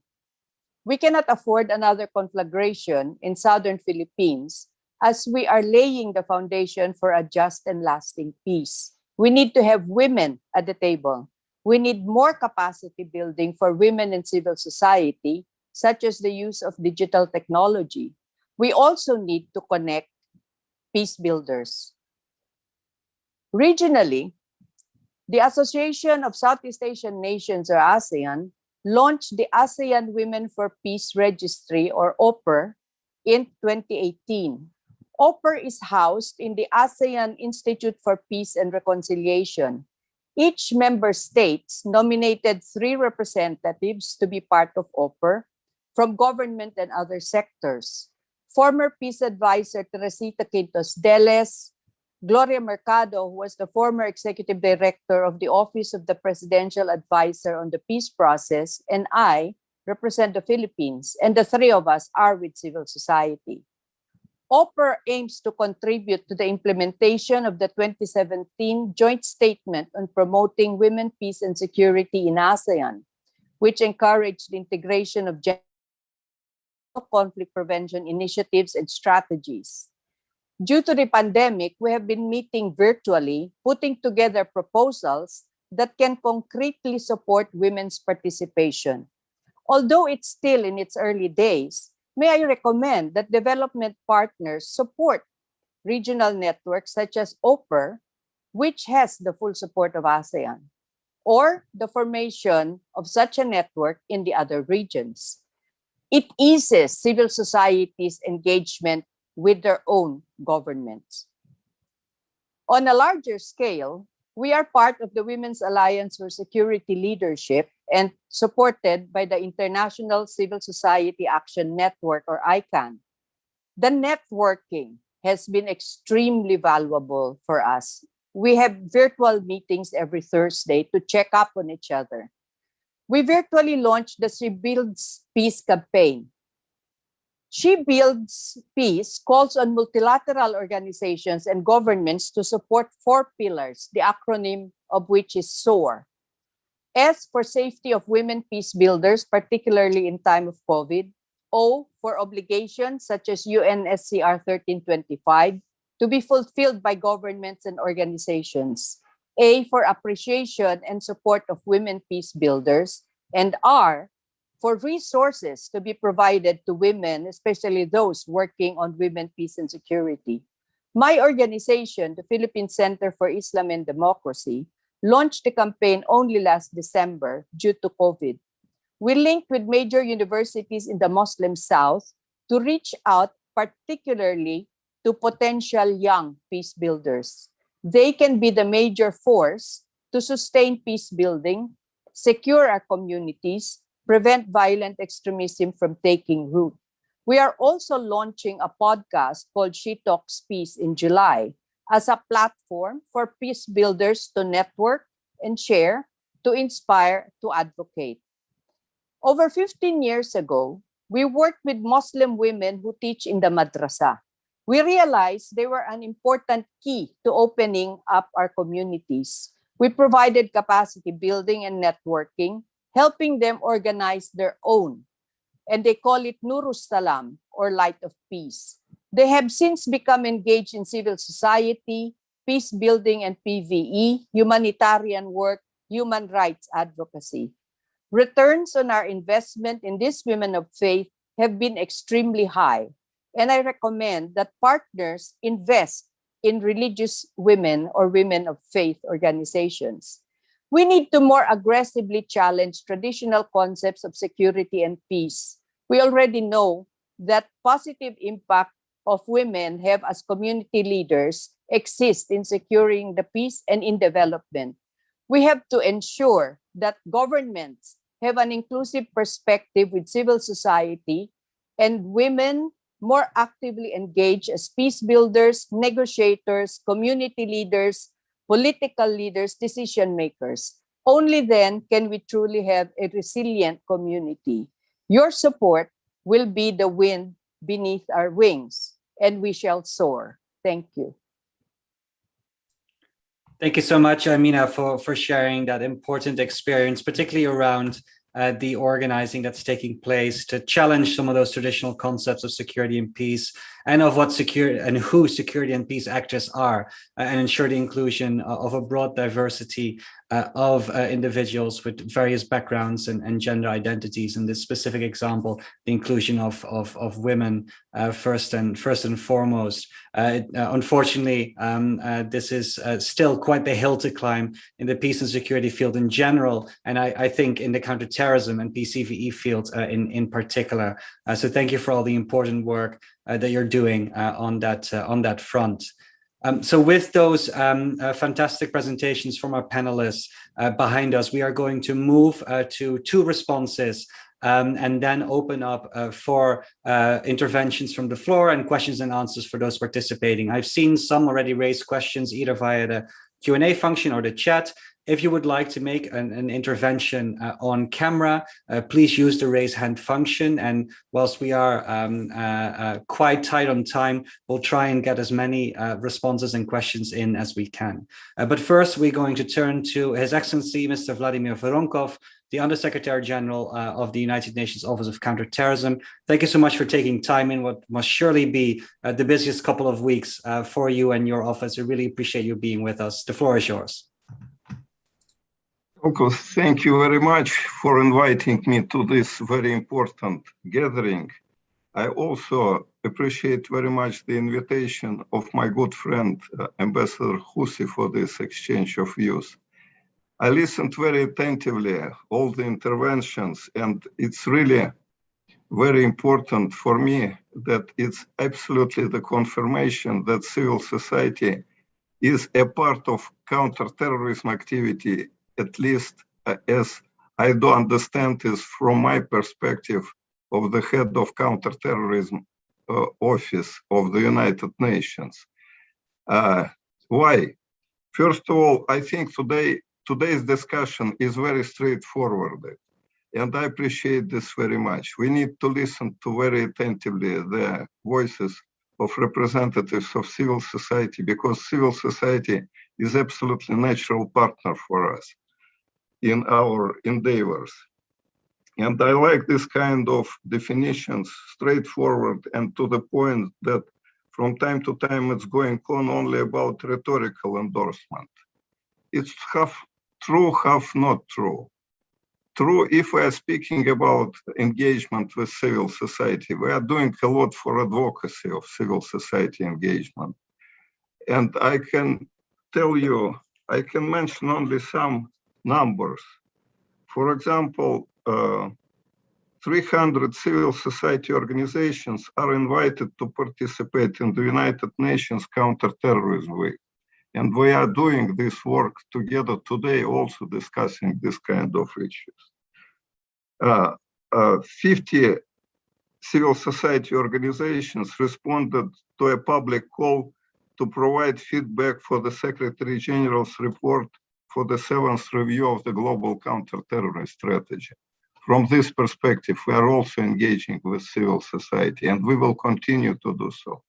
We cannot afford another conflagration in southern Philippines as we are laying the foundation for a just and lasting peace. We need to have women at the table. We need more capacity building for women in civil society, such as the use of digital technology. We also need to connect peace builders. Regionally, the Association of Southeast Asian Nations, or ASEAN, launched the ASEAN Women for Peace Registry, or OPER, in 2018. OPER is housed in the ASEAN Institute for Peace and Reconciliation. Each member states nominated 3 representatives to be part of OPER from government and other sectors. Former peace advisor Teresita Quintos Deles, Gloria Mercado, who was the former executive director of the Office of the Presidential Advisor on the Peace Process, and I represent the Philippines, and the 3 of us are with civil society. OPER aims to contribute to the implementation of the 2017 Joint Statement on Promoting Women, Peace, and Security in ASEAN, which encouraged the integration of gender conflict prevention initiatives and strategies. Due to the pandemic, we have been meeting virtually, putting together proposals that can concretely support women's participation. Although it's still in its early days, may I recommend that development partners support regional networks such as OPER, which has the full support of ASEAN, or the formation of such a network in the other regions. It eases civil society's engagement with their own governments. On a larger scale, we are part of the Women's Alliance for Security Leadership and supported by the International Civil Society Action Network, or ICANN. The networking has been extremely valuable for us. We have virtual meetings every Thursday to check up on each other. We virtually launched the She Builds Peace campaign. She Builds Peace calls on multilateral organizations and governments to support 4 pillars, the acronym of which is SOAR. S for safety of women peace builders, particularly in time of COVID. O for obligations such as UNSCR 1325 to be fulfilled by governments and organizations. A for appreciation and support of women peace builders. And R for resources to be provided to women, especially those working on women, peace, and security. My organization, the Philippine Center for Islam and Democracy, launched the campaign only last December due to COVID. We linked with major universities in the Muslim South to reach out particularly to potential young peace builders. They can be the major force to sustain peace building, secure our communities, prevent violent extremism from taking root. We are also launching a podcast called She Talks Peace in July as a platform for peace builders to network and share, to inspire, to advocate. Over 15 years ago, we worked with Muslim women who teach in the madrasa. We realized they were an important key to opening up our communities. We provided capacity building and networking, helping them organize their own. And they call it Nurus Salam, or Light of Peace. They have since become engaged in civil society, peace building and PVE, humanitarian work, human rights advocacy. Returns on our investment in these women of faith have been extremely high. And I recommend that partners invest in religious women or women of faith organizations. We need to more aggressively challenge traditional concepts of security and peace. We already know that positive impact of women have as community leaders exist in securing the peace and in development. We have to ensure that governments have an inclusive perspective with civil society and women more actively engage as peace builders, negotiators, community leaders, political leaders, decision makers. Only then can we truly have a resilient community. Your support will be the wind beneath our wings, and we shall soar. Thank you. Thank you so much, Amina, for sharing that important experience, particularly around the organizing that's taking place to challenge some of those traditional concepts of security and peace, and of what security and who security and peace actors are, and ensure the inclusion of a broad diversity of individuals with various backgrounds and gender identities. In this specific example, the inclusion of women first and foremost. Unfortunately, this is still quite the hill to climb in the peace and security field in general, and I think in the counterterrorism and CVE field in particular. So thank you for all the important work that you're doing on that front. So with those fantastic presentations from our panelists behind us, we are going to move to 2 responses and then open up for interventions from the floor and questions and answers for those participating. I've seen some already raise questions either via the Q&A function or the chat. If you would like to make an intervention on camera, please use the raise hand function. And whilst we are quite tight on time, we'll try and get as many responses and questions in as we can. But first, we're going to turn to His Excellency, Mr. Vladimir Voronkov, the Undersecretary General of the United Nations Office of Counterterrorism. Thank you so much for taking time in what must surely be the busiest couple of weeks for you and your office. We really appreciate you being with us. The floor is yours. Okay, thank you very much for inviting me to this very important gathering. I also appreciate very much the invitation of my good friend, Ambassador Husi, for this exchange of views. I listened very attentively all the interventions, and it's really very important for me that it's absolutely the confirmation that civil society is a part of counterterrorism activity, at least as I do understand is from my perspective of the head of counterterrorism office of the United Nations. Why? First of all, I think today's discussion is very straightforward, and I appreciate this very much. We need to listen to very attentively the voices of representatives of civil society, because civil society is absolutely natural partner for us in our endeavors. And I like this kind of definitions, straightforward and to the point, that from time to time it's going on only about rhetorical endorsement. It's half true, half not true. True, if we are speaking about engagement with civil society, we are doing a lot for advocacy of civil society engagement. And I can tell you, I can mention only some numbers. For example, 300 civil society organizations are invited to participate in the United Nations Counterterrorism Week. And we are doing this work together today, also discussing this kind of issues. 50 civil society organizations responded to a public call to provide feedback for the Secretary General's report for the 7th review of the global counterterrorism strategy. From this perspective, we are also engaging with civil society, and we will continue to do so.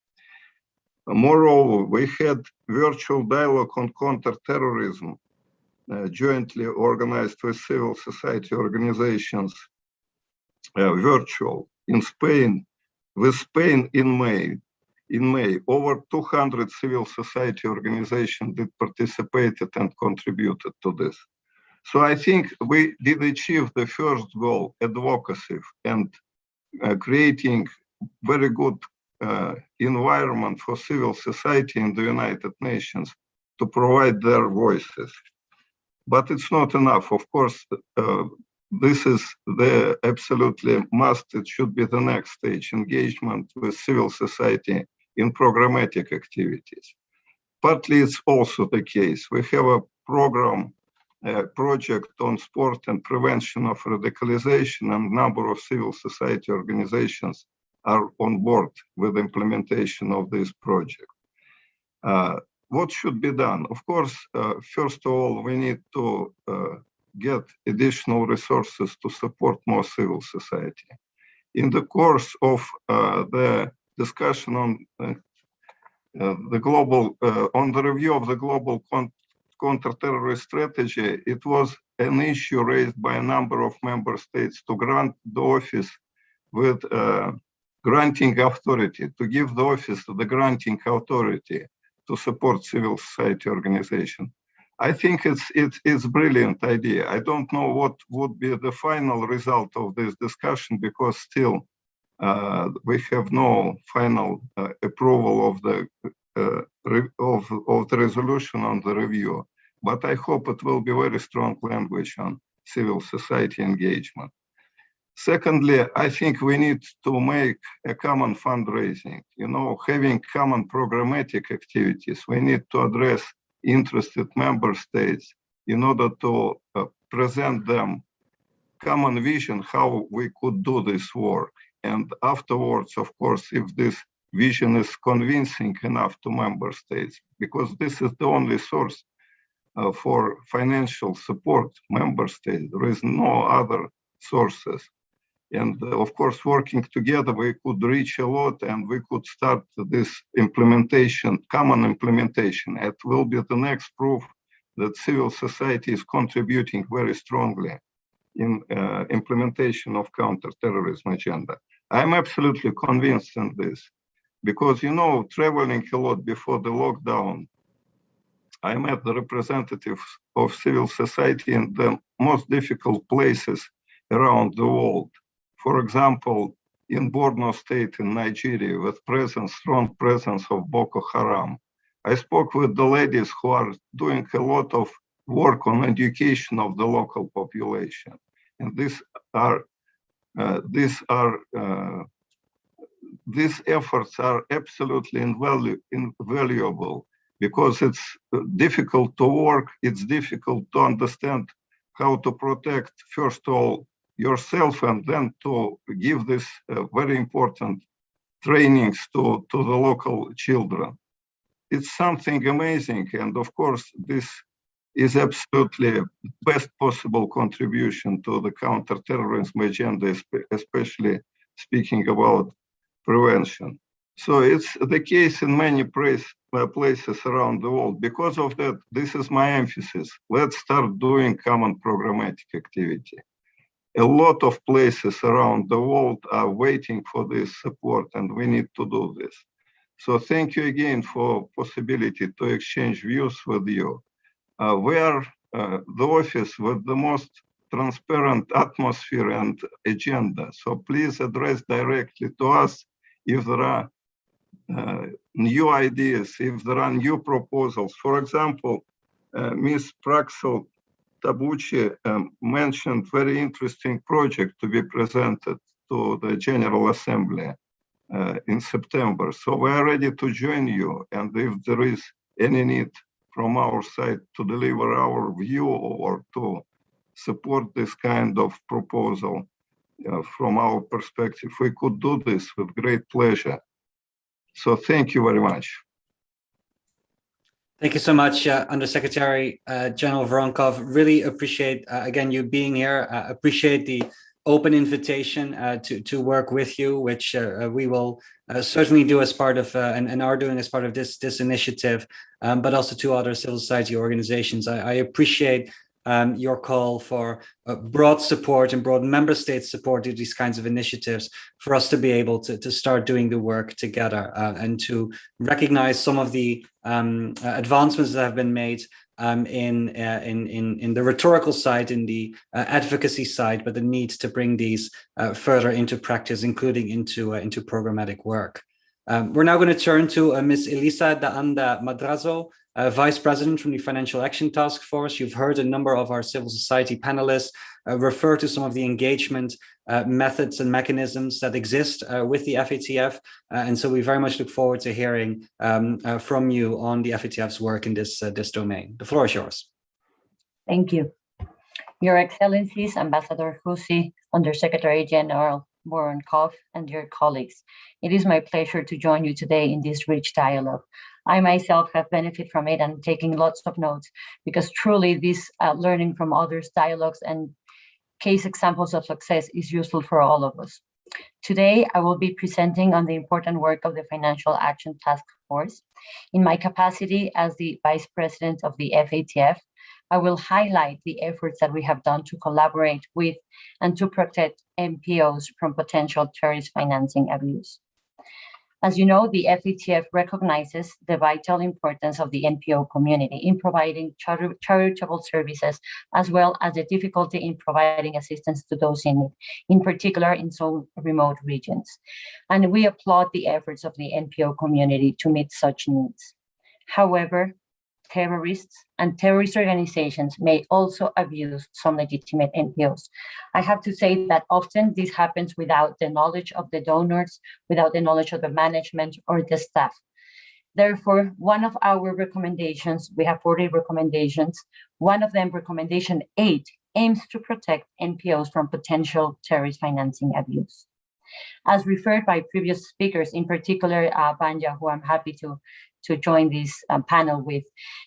Moreover, we had virtual dialogue on counterterrorism, jointly organized with civil society organizations, virtual in Spain, with Spain in May. In May, over 200 civil society organizations did participated and contributed to this. So I think we did achieve the first goal, advocacy, and creating very good environment for civil society in the United Nations to provide their voices. But it's not enough. Of course, this is the absolutely must. It should be the next stage, engagement with civil society in programmatic activities. Partly it's also the case. We have a program, project on sport and prevention of radicalization, and a number of civil society organizations are on board with implementation of this project. What should be done? Of course, first of all, we need to get additional resources to support more civil society. In the course of the discussion on the review of the global counterterrorist strategy, it was an issue raised by a number of member states to grant the office with granting authority, to give the office the granting authority to support civil society organization. I think it's brilliant idea. I don't know what would be the final result of this discussion because still we have no final approval of the resolution on the review. But I hope it will be very strong language on civil society engagement. Secondly, I think we need to make a common fundraising. You know, having common programmatic activities, we need to address interested member states in order to present them common vision how we could do this work. And afterwards, of course, if this vision is convincing enough to member states, because this is the only source for financial support member states, there is no other sources. And of course, working together, we could reach a lot and we could start this implementation, common implementation. It will be the next proof that civil society is contributing very strongly in implementation of counterterrorism agenda. I'm absolutely convinced in this because, you know, traveling a lot before the lockdown, I met the representatives of civil society in the most difficult places around the world. For example, in Borno State in Nigeria, with strong presence of Boko Haram. I spoke with the ladies who are doing a lot of work on education of the local population. And these efforts are absolutely invaluable because it's difficult to work, it's difficult to understand how to protect, first of all, yourself, and then to give this very important trainings to the local children. It's something amazing, and of course, this is absolutely best possible contribution to the counterterrorism agenda, especially speaking about prevention. So it's the case in many places around the world. Because of that, this is my emphasis. Let's start doing common programmatic activity. A lot of places around the world are waiting for this support, and we need to do this. So thank you again for possibility to exchange views with you. We are the office with the most transparent atmosphere and agenda. So please address directly to us if there are new ideas, if there are new proposals. For example, Ms. Praxel Tabucci mentioned very interesting project to be presented to the General Assembly in September. So we are ready to join you. And if there is any need from our side to deliver our view or to support this kind of proposal from our perspective, we could do this with great pleasure. So thank you very much. Thank you so much, Undersecretary General Voronkov. Really appreciate, again, you being here. Appreciate the open invitation to work with you, which we will certainly do as part of, and are doing as part of this initiative, but also to other civil society organizations. I appreciate your call for broad support and broad member state support to these kinds of initiatives for us to be able to start doing the work together and to recognize some of the advancements that have been made in the rhetorical side, in the advocacy side, but the need to bring these further into practice, including into programmatic work. We're now going to turn to Ms. Elisa da Anda Madrazo, Vice President from the Financial Action Task Force. You've heard a number of our civil society panelists refer to some of the engagement methods and mechanisms that exist with the FATF. And so we very much look forward to hearing from you on the FATF's work in this domain. The floor is yours. Thank you. Your Excellencies, Ambassador Husi, Undersecretary General Voronkov, and your colleagues. It is my pleasure to join you today in this rich dialogue. I myself have benefited from it and taking lots of notes because truly this learning from others' dialogues and case examples of success is useful for all of us. Today, I will be presenting on the important work of the Financial Action Task Force. In my capacity as the Vice President of the FATF, I will highlight the efforts that we have done to collaborate with and to protect NPOs from potential terrorist financing abuse. As you know, the FATF recognizes the vital importance of the NPO community in providing charitable services, as well as the difficulty in providing assistance to those in need, in particular in some remote regions. And we applaud the efforts of the NPO community to meet such needs. However, terrorists and terrorist organizations may also abuse some legitimate NPOs. I have to say that often this happens without the knowledge of the donors, without the knowledge of the management or the staff. Therefore, one of our recommendations, we have 40 recommendations, one of them, recommendation 8, aims to protect NPOs from potential terrorist financing abuse. As referred by previous speakers, in particular Banja, who I'm happy to join this panel with,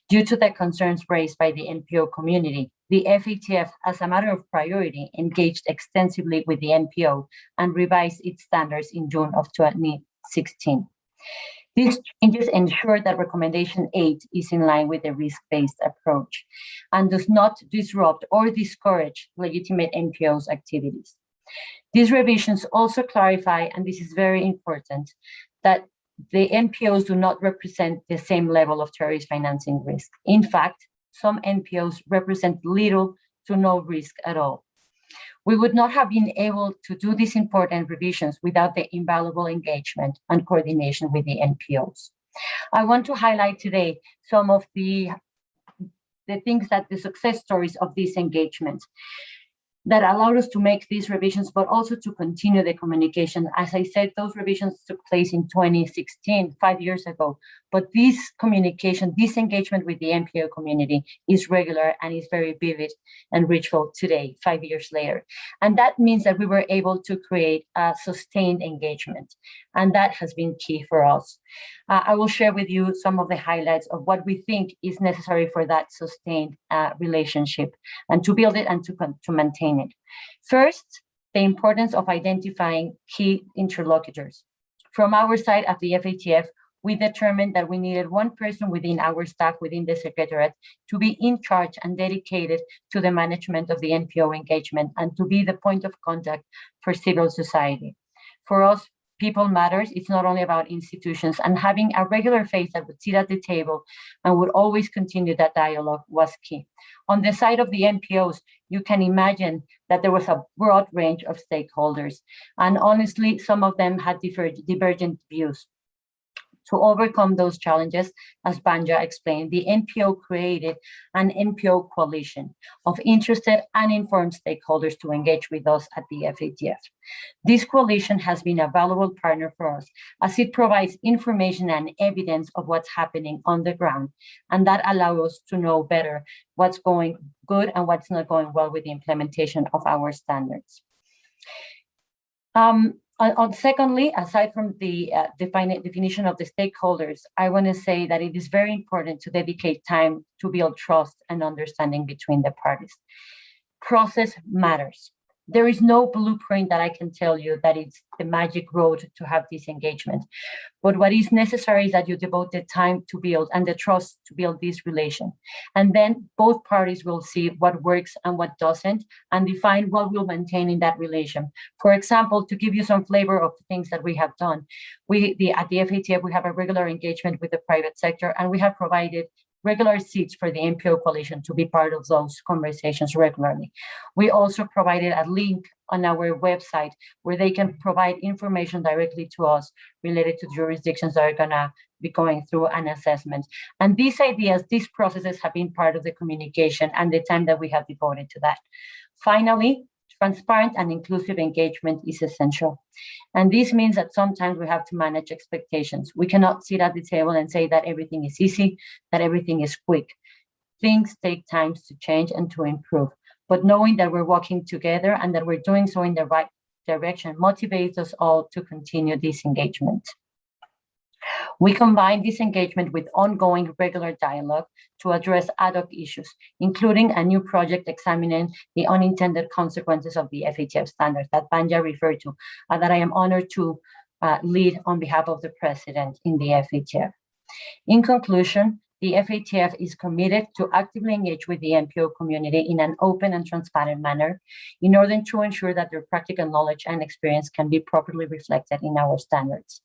due to the concerns raised by the NPO community, the FATF, as a matter of priority, engaged extensively with the NPO and revised its standards in June of 2016. These changes ensure that recommendation 8 is in line with the risk-based approach and does not disrupt or discourage legitimate NPOs' activities. These revisions also clarify, and this is very important, that the NPOs do not represent the same level of terrorist financing risk. In fact, some NPOs represent little to no risk at all. We would not have been able to do these important revisions without the invaluable engagement and coordination with the NPOs. I want to highlight today some of the things that the success stories of this engagement that allowed us to make these revisions, but also to continue the communication. As I said, those revisions took place in 2016, 5 years ago, but this communication, this engagement with the NPO community is regular and is very vivid and ritual today, 5 years later. And that means that we were able to create a sustained engagement, and that has been key for us. I will share with you some of the highlights of what we think is necessary for that sustained relationship and to build it and to maintain it. First, the importance of identifying key interlocutors. From our side at the FATF, we determined that we needed one person within our staff, within the Secretariat, to be in charge and dedicated to the management of the NPO engagement and to be the point of contact for civil society. For us, people matters. It's not only about institutions, and having a regular face that would sit at the table and would always continue that dialogue was key. On the side of the NPOs, you can imagine that there was a broad range of stakeholders, and honestly, some of them had divergent views. To overcome those challenges, as Banja explained, the NPO created an NPO coalition of interested and informed stakeholders to engage with us at the FATF. This coalition has been a valuable partner for us as it provides information and evidence of what's happening on the ground, and that allows us to know better what's going good and what's not going well with the implementation of our standards. Secondly, aside from the definition of the stakeholders, I want to say that it is very important to dedicate time to build trust and understanding between the parties. Process matters. There is no blueprint that I can tell you that it's the magic road to have this engagement. But what is necessary is that you devote the time to build and the trust to build this relation. And then both parties will see what works and what doesn't and define what will maintain in that relation. For example, to give you some flavor of the things that we have done, at the FATF, we have a regular engagement with the private sector, and we have provided regular seats for the NPO coalition to be part of those conversations regularly. We also provided a link on our website where they can provide information directly to us related to jurisdictions that are gonna be going through an assessment. And these ideas, these processes have been part of the communication and the time that we have devoted to that. Finally, transparent and inclusive engagement is essential. And this means that sometimes we have to manage expectations. We cannot sit at the table and say that everything is easy, that everything is quick. Things take time to change and to improve. But knowing that we're working together and that we're doing so in the right direction motivates us all to continue this engagement. We combine this engagement with ongoing regular dialogue to address ad hoc issues, including a new project examining the unintended consequences of the FATF standards that Banja referred to, and that I am honored to lead on behalf of the President in the FATF. In conclusion, The FATF is committed to actively engage with the NPO community in an open and transparent manner in order to ensure that their practical knowledge and experience can be properly reflected in our standards.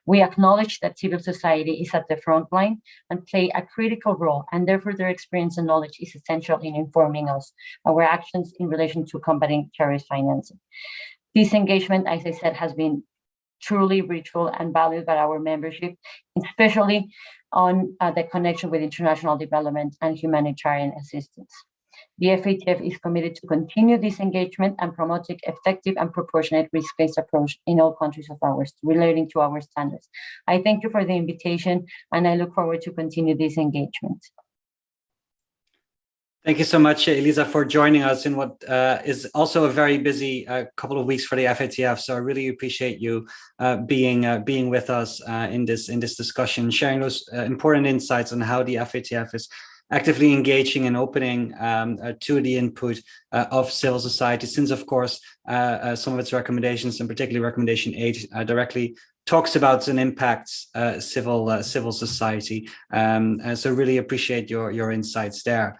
We acknowledge that civil society is at the front line and play a critical role, and therefore their experience and knowledge is essential in informing us our actions in relation to combating terrorist financing. This engagement, as I said, has been truly ritual and valued by our membership, especially on the connection with international development and humanitarian assistance. The FATF is committed to continue this engagement and promoting effective and proportionate risk-based approach in all countries of ours relating to our standards. I thank you for the invitation, and I look forward to continue this engagement. Thank you so much, Elisa, for joining us in what is also a very busy couple of weeks for the FATF. So I really appreciate you being with us in this discussion, sharing those important insights on how the FATF is actively engaging and opening to the input of civil society, since, of course, some of its recommendations, and particularly Recommendation 8, directly talks about and impacts civil society. So really appreciate your insights there.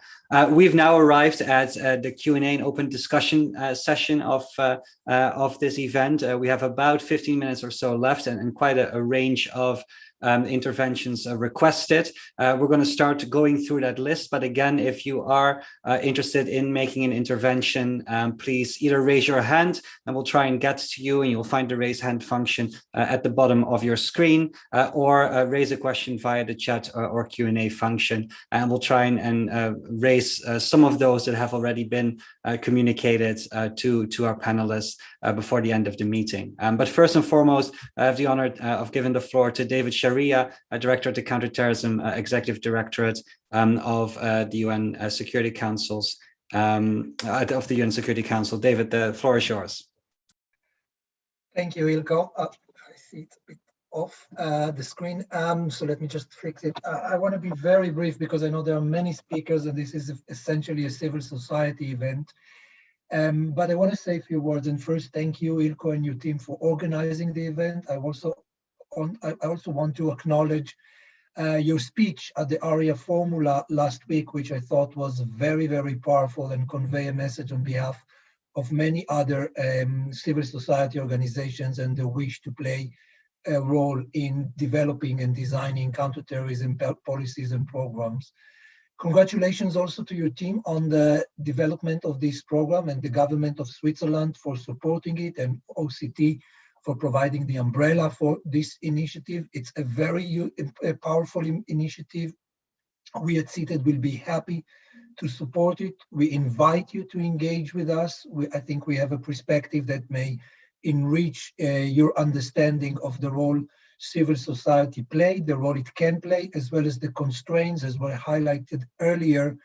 We've now arrived at the Q&A and open discussion session of this event. We have about 15 minutes or so left, and quite a range of interventions requested. We're going to start going through that list, but again, if you are interested in making an intervention, please either raise your hand and we'll try and get to you, and you'll find the raise hand function at the bottom of your screen, or raise a question via the chat or Q&A function, and we'll try and raise some of those that have already been communicated to our panelists before the end of the meeting. But first and foremost, I have the honor of giving the floor to David Sharia, Director of the Counterterrorism Executive Directorate of the UN Security Councils, of the UN Security Council. David, the floor is yours. Thank you, Ilko. I see it's a bit off the screen, so let me just fix it. I want to be very brief because I know there are many speakers and this is essentially a civil society event. But I want to say a few words, and first, thank you, Ilko, and your team for organizing the event. I also want to acknowledge your speech at the ARIA Formula last week, which I thought was very, very powerful and convey a message on behalf of many other civil society organizations and the wish to play a role in developing and designing counterterrorism policies and programs. Congratulations also to your team on the development of this program, and the government of Switzerland for supporting it, and OCT for providing the umbrella for this initiative. It's a very powerful initiative. We at CITED will be happy to support it. We invite you to engage with us. I think we have a perspective that may enrich your understanding of the role civil society play, the role it can play, as well as the constraints, as were highlighted earlier,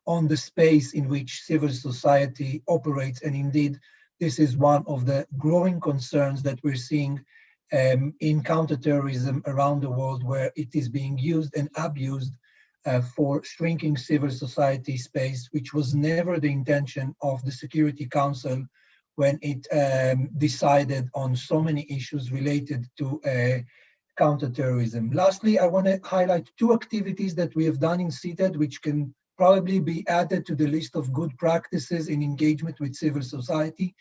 on the space in which civil society operates. And indeed, this is one of the growing concerns that we're seeing in counterterrorism around the world, where it is being used and abused for shrinking civil society space, which was never the intention of the Security Council when it decided on so many issues related to counterterrorism. Lastly, I want to highlight two activities that we have done in CITED, which can probably be added to the list of good practices in engagement with civil society.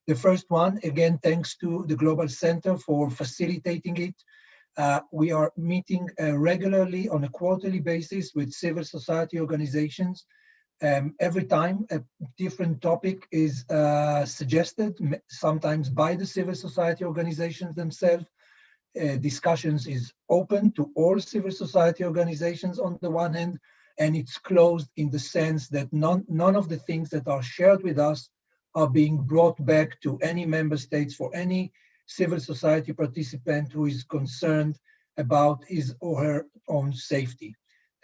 The first one, again, thanks to the Global Center for facilitating it. We are meeting regularly on a quarterly basis with civil society organizations. Every time a different topic is suggested, sometimes by the civil society organizations themselves. Discussions is open to all civil society organizations on the one hand, and it's closed in the sense that none of the things that are shared with us are being brought back to any member states for any civil society participant who is concerned about his or her own safety.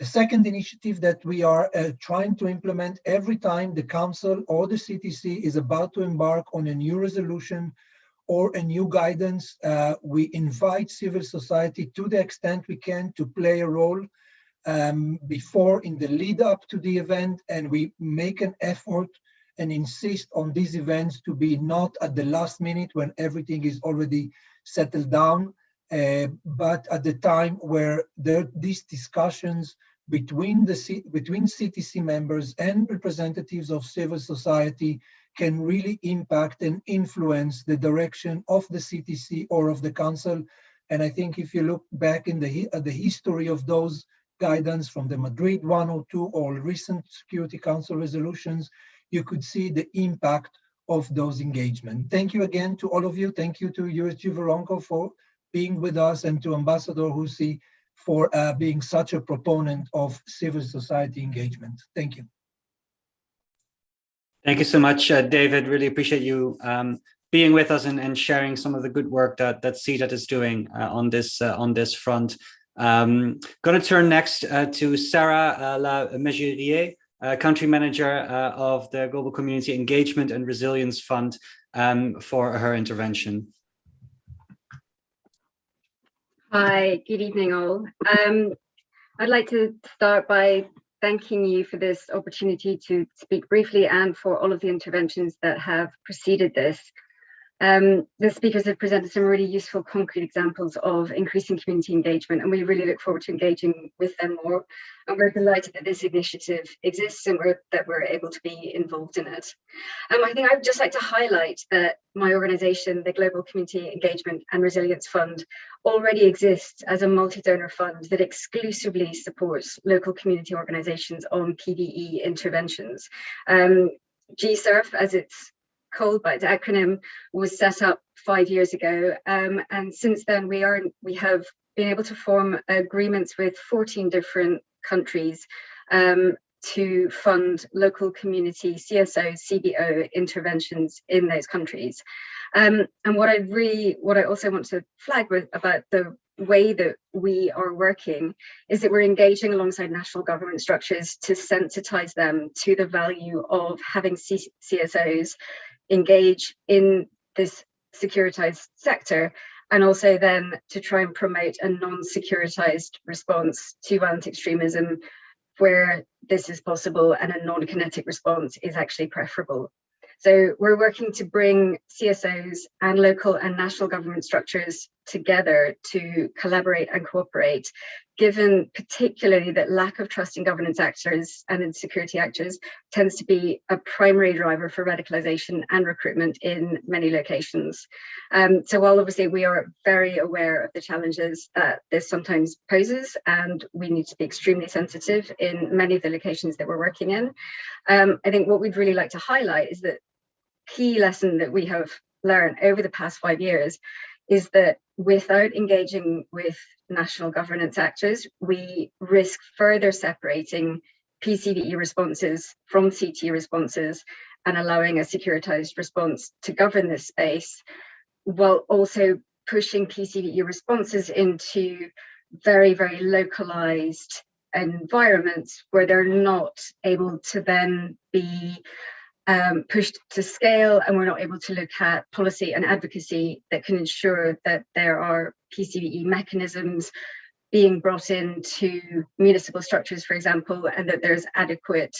A second initiative that we are trying to implement every time the Council or the CTC is about to embark on a new resolution or a new guidance, we invite civil society to the extent we can to play a role before, in the lead up to the event, and we make an effort and insist on these events to be not at the last minute when everything is already settled down, but at the time where these discussions, between CTC members and representatives of civil society can really impact and influence the direction of the CTC or of the Council. And I think if you look back in at the history of those guidance from the Madrid 102 or recent Security Council resolutions, you could see the impact of those engagements. Thank you again to all of you. Thank you to USG Veronco for being with us, and to Ambassador Houssi for being such a proponent of civil society engagement. Thank you. Thank you so much, David. Really appreciate you being with us and sharing some of the good work that CEDAT is doing on this front. Going to turn next to Sarah La Megerier, Country Manager of the Global Community Engagement and Resilience Fund, for her intervention. Hi, good evening all. I'd like to start by thanking you for this opportunity to speak briefly and for all of the interventions that have preceded this. The speakers have presented some really useful concrete examples of increasing community engagement, and we really look forward to engaging with them more. And we're delighted that this initiative exists and that we're able to be involved in it. I think I'd just like to highlight that my organisation, the Global Community Engagement and Resilience Fund, already exists as a multi-donor fund that exclusively supports local community organisations on PVE interventions. GSURF, as it's called by its acronym, was set up 5 years ago, and since then we have been able to form agreements with 14 different countries to fund local community CSO, CVO interventions in those countries. And what I also want to flag about the way that we are working is that we're engaging alongside national government structures to sensitize them to the value of having CSOs engage in this securitized sector, and also then to try and promote a non-securitized response to violent extremism where this is possible, and a non-kinetic response is actually preferable. So we're working to bring CSOs and local and national government structures together to collaborate and cooperate, given particularly that lack of trust in governance actors and in security actors tends to be a primary driver for radicalization and recruitment in many locations. So while obviously we are very aware of the challenges that this sometimes poses, and we need to be extremely sensitive in many of the locations that we're working in, I think what we'd really like to highlight is that key lesson that we have learned over the past 5 years is that without engaging with national governance actors, we risk further separating PCVE responses from CT responses and allowing a securitized response to govern this space, while also pushing PCVE responses into very, very localized environments where they're not able to then be pushed to scale, and we're not able to look at policy and advocacy that can ensure that there are PCVE mechanisms being brought into municipal structures, for example, and that there's adequate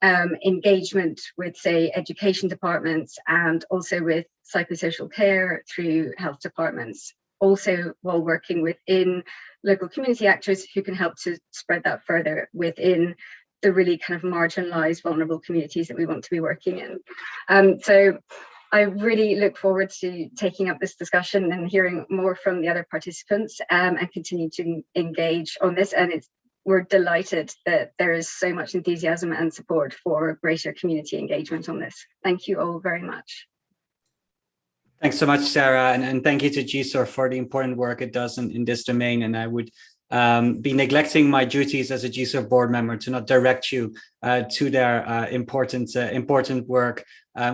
engagement with, say, education departments, and also with psychosocial care through health departments. Also, while working within local community actors who can help to spread that further within the really kind of marginalized, vulnerable communities that we want to be working in. So I really look forward to taking up this discussion and hearing more from the other participants, and continue to engage on this. And we're delighted that there is so much enthusiasm and support for greater community engagement on this. Thank you all very much. Thanks so much, Sarah, and thank you to GSURF for the important work it does in this domain. And I would be neglecting my duties as a GSURF board member to not direct you to their important work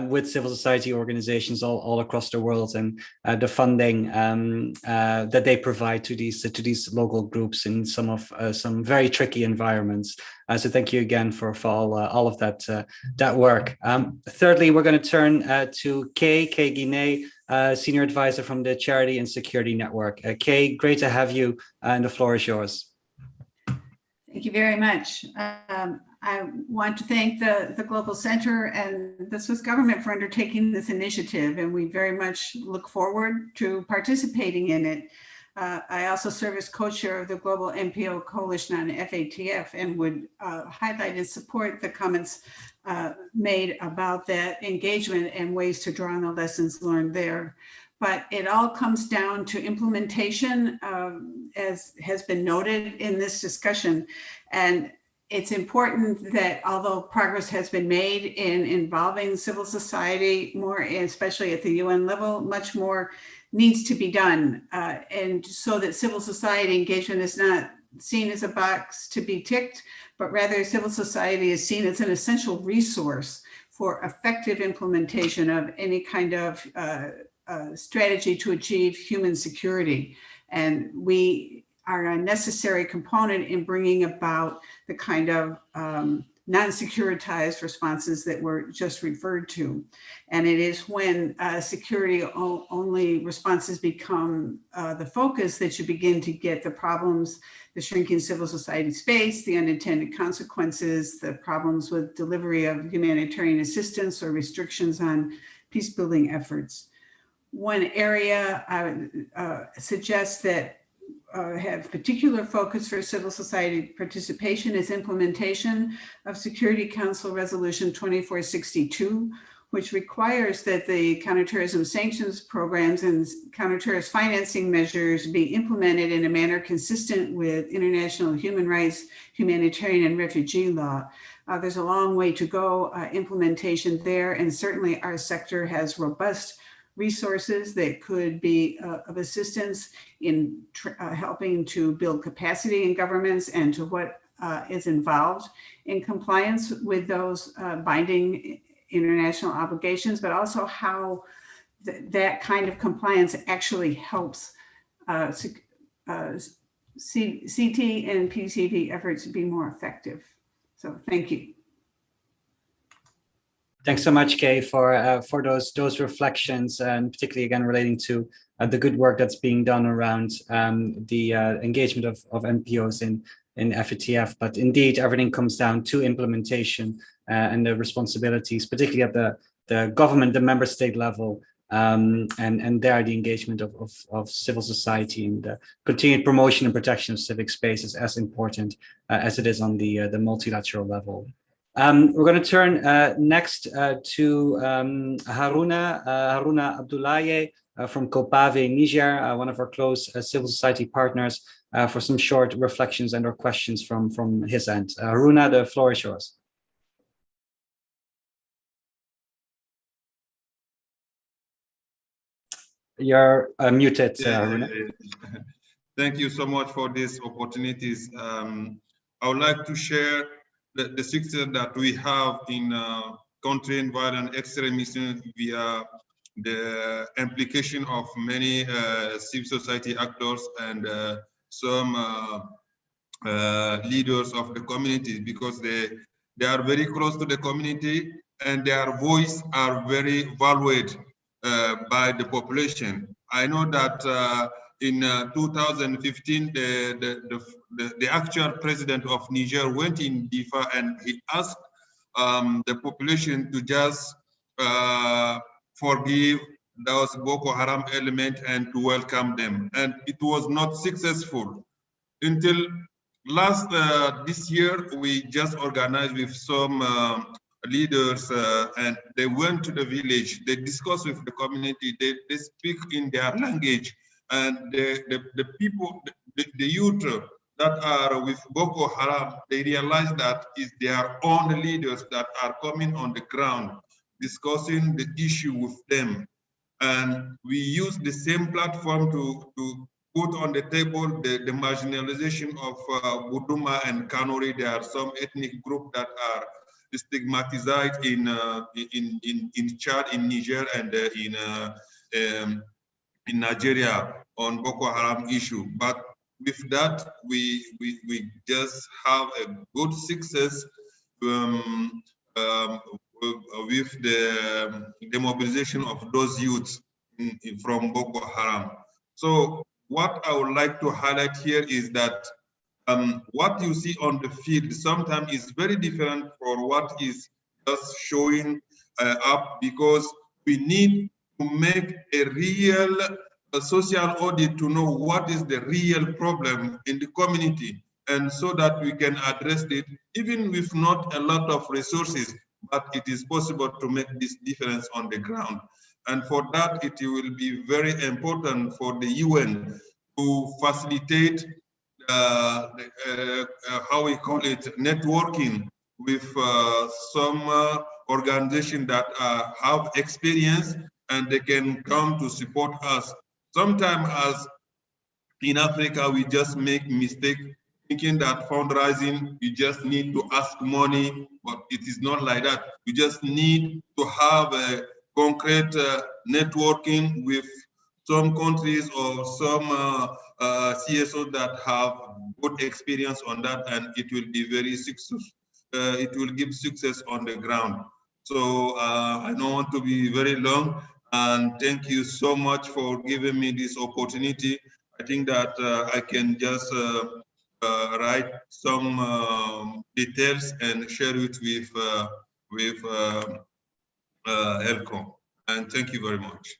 with civil society organizations all across the world, and the funding that they provide to these local groups in some very tricky environments. So thank you again for all of that work. Thirdly, we're going to turn to Kay Guinée, Senior Advisor from the Charity and Security Network. Kay, great to have you, and the floor is yours. Thank you very much. I want to thank the Global Center and the Swiss government for undertaking this initiative, and we very much look forward to participating in it. I also serve as co-chair of the Global NPO Coalition on FATF and would highlight and support the comments made about that engagement and ways to draw on the lessons learned there. But it all comes down to implementation, as has been noted in this discussion. And it's important that although progress has been made in involving civil society more, especially at the UN level, much more needs to be done. And so that civil society engagement is not seen as a box to be ticked, but rather civil society is seen as an essential resource for effective implementation of any kind of strategy to achieve human security. And we are a necessary component in bringing about the kind of non-securitized responses that were just referred to. And it is when security-only responses become the focus that you begin to get the problems, the shrinking civil society space, the unintended consequences, the problems with delivery of humanitarian assistance or restrictions on peace-building efforts. One area I would suggest that have particular focus for civil society participation is implementation of Security Council Resolution 2462, which requires that the counterterrorism sanctions programs and counterterrorist financing measures be implemented in a manner consistent with international human rights, humanitarian, and refugee law. There's a long way to go implementation there, and certainly our sector has robust resources that could be of assistance in helping to build capacity in governments and to what is involved in compliance with those binding international obligations, but also how that kind of compliance actually helps CT and PCV efforts be more effective. So thank you. Thanks so much, Kay, for those reflections, and particularly again relating to the good work that's being done around the engagement of NPOs in FATF. But indeed, everything comes down to implementation and the responsibilities, particularly at the government, the member state level, and there the engagement of civil society and the continued promotion and protection of civic space is as important as it is on the multilateral level. We're going to turn next to Haruna Abdullaye from Kopave, Niger, one of our close civil society partners, for some short reflections and or questions from his end. Haruna, the floor is yours. You're muted, Haruna. Thank you so much for these opportunities. I would like to share the success that we have in countering violent extremism via the implication of many civil society actors and some leaders of the community, because they are very close to the community and their voice are very valued by the population. I know that in 2015, the actual president of Niger went in Difa and he asked the population to just forgive those Boko Haram element and to welcome them. And it was not successful until this year. We just organized with some leaders and they went to the village, they discussed with the community, they speak in their language, and the people, the youth that are with Boko Haram, they realize that it's their own leaders that are coming on the ground, discussing the issue with them. And we use the same platform to put on the table the marginalization of Buduma and Kanuri. There are some ethnic groups that are stigmatized in Chad, in Niger, and in Nigeria on Boko Haram issue. But with that, we just have a good success with the mobilization of those youths from Boko Haram. So what I would like to highlight here is that what you see on the field sometimes is very different from what is just showing up, because we need to make a real a social audit to know what is the real problem in the community, and so that we can address it, even with not a lot of resources, but it is possible to make this difference on the ground. And for that, it will be very important for the UN to facilitate how we call it, networking with some organizations that have experience, and they can come to support us. Sometimes, as in Africa, we just make mistake thinking that fundraising, you just need to ask money, but it is not like that. You just need to have a concrete networking with some countries or some CSOs that have good experience on that, and it will be very successful. It will give success on the ground. So I don't want to be very long, and thank you so much for giving me this opportunity. I think that I can just write some details and share it with Elko. And thank you very much.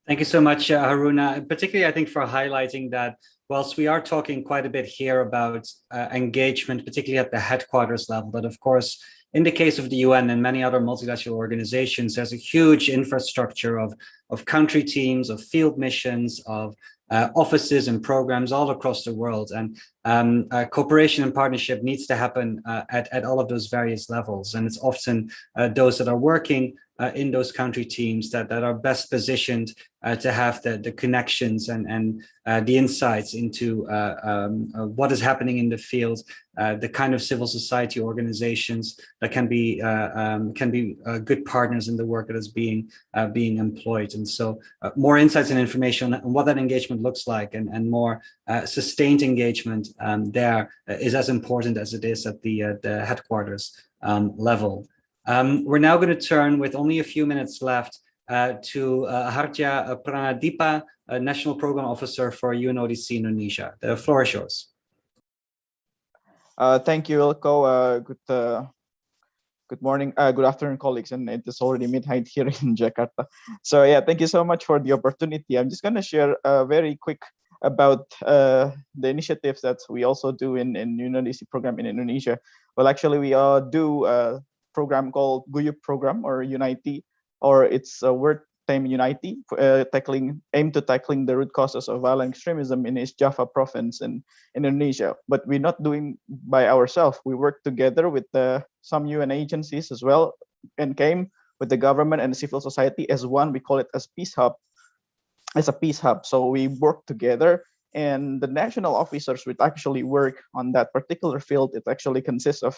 Thank you so much, Haruna, particularly I think for highlighting that whilst we are talking quite a bit here about engagement, particularly at the headquarters level, that of course, in the case of the UN and many other multilateral organizations, there's a huge infrastructure of country teams, of field missions, of offices and programs all across the world. And cooperation and partnership needs to happen at all of those various levels. And it's often those that are working in those country teams that are best positioned to have the connections and the insights into what is happening in the field, the kind of civil society organizations that can be good partners in the work that is being employed. And so more insights and information on what that engagement looks like, and more sustained engagement there is as important as it is at the headquarters level. We're now going to turn, with only a few minutes left, to Harja Pranadipa, National Program Officer for UNODC Indonesia. The floor is yours. Thank you, Ilko. Good morning, good afternoon, colleagues, and it is already midnight here in Jakarta. So yeah, thank you so much for the opportunity. I'm just going to share very quick about the initiatives that we also do in UNODC program in Indonesia. Well, actually, we do a program called Guyup Program, or Unity, or it's a word name Unity, aim to tackling the root causes of violent extremism in East Java province in Indonesia. But we're not doing by ourselves. We work together with some UN agencies as well, and came with the government and the civil society as one. We call it as Peace Hub, as a Peace Hub. So we work together, and the national officers would actually work on that particular field. It actually consists of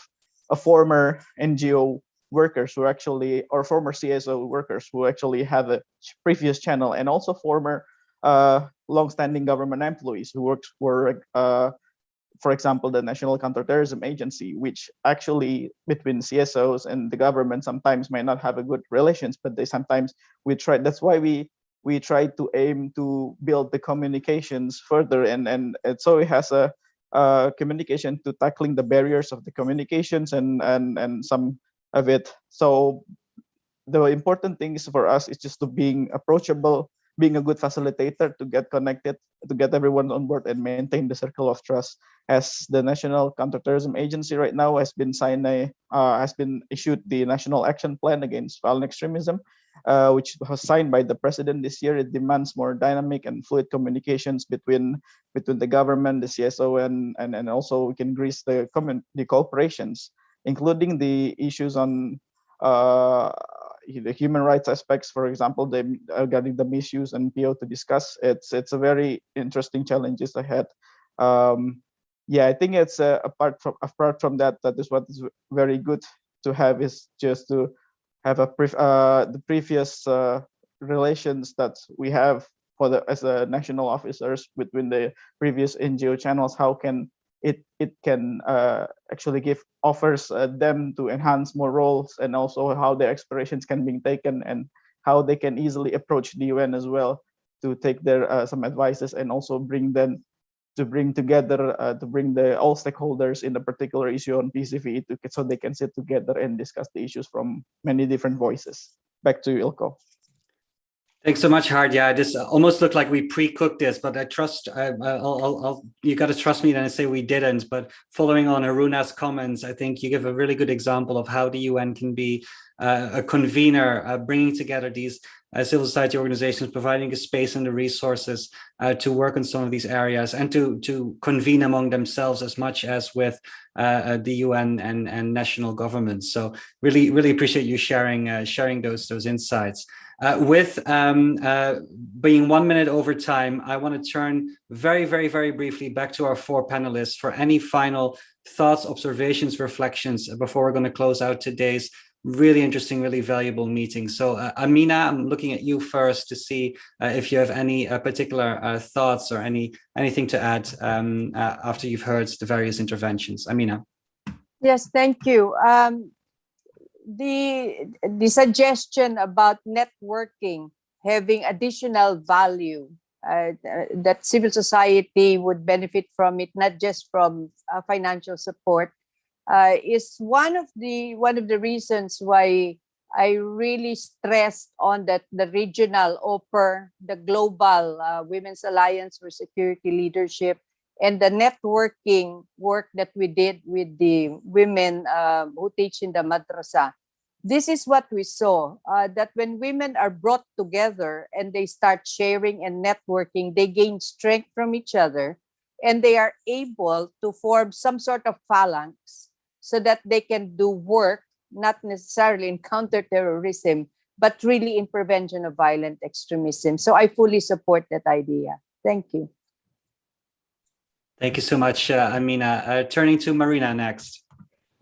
a former NGO workers who actually, or former CSO workers who actually have a previous channel, and also former long-standing government employees who works for, for example, the National Counterterrorism Agency, which actually between CSOs and the government sometimes might not have a good relations, but they sometimes, we try, that's why we try to aim to build the communications further, and so it has a communication to tackling the barriers of the communications and some of it. So the important thing is for us is just to being approachable, being a good facilitator, to get connected, to get everyone on board and maintain the circle of trust. As the National Counterterrorism Agency right now has been issued the National Action Plan against violent extremism, which was signed by the president this year. It demands more dynamic and fluid communications between the government, the CSO, and also we can increase the cooperations, including the issues on the human rights aspects, for example, regarding the misuse and PO to discuss. It's a very interesting challenges ahead. Yeah, I think it's apart from that, that is what is very good to have, is just to have the previous relations that we have as a national officers between the previous NGO channels. How can it can actually offers them to enhance more roles, and also how their explorations can be taken, and how they can easily approach the UN as well to take their some advices, and also bring together all stakeholders in a particular issue on PCVE so they can sit together and discuss the issues from many different voices. Back to you, Ilko. Thanks so much, Hard. Yeah, this almost looked like we pre-cooked this, but I trust, you got to trust me when I say we didn't. But following on Haruna's comments, I think you give a really good example of how the UN can be a convener, bringing together these civil society organizations, providing a space and the resources to work on some of these areas and to convene among themselves as much as with the UN and national governments. So really appreciate you sharing those insights. With being 1 minute over time, I want to turn very briefly back to our four panelists for any final thoughts, observations, reflections before we're going to close out today's really interesting, really valuable meeting. So Amina, I'm looking at you first to see if you have any particular thoughts or anything to add after you've heard the various interventions. Amina. Yes, thank you. The suggestion about networking having additional value, that civil society would benefit from it, not just from financial support, is one of the reasons why I really stressed on that the regional OPER, the global Women's Alliance for Security Leadership, and the networking work that we did with the women who teach in the madrasa. This is what we saw, that when women are brought together and they start sharing and networking, they gain strength from each other and they are able to form some sort of phalanx so that they can do work, not necessarily in counterterrorism, but really in prevention of violent extremism. So I fully support that idea. Thank you. Thank you so much, Amina. Turning to Marina next.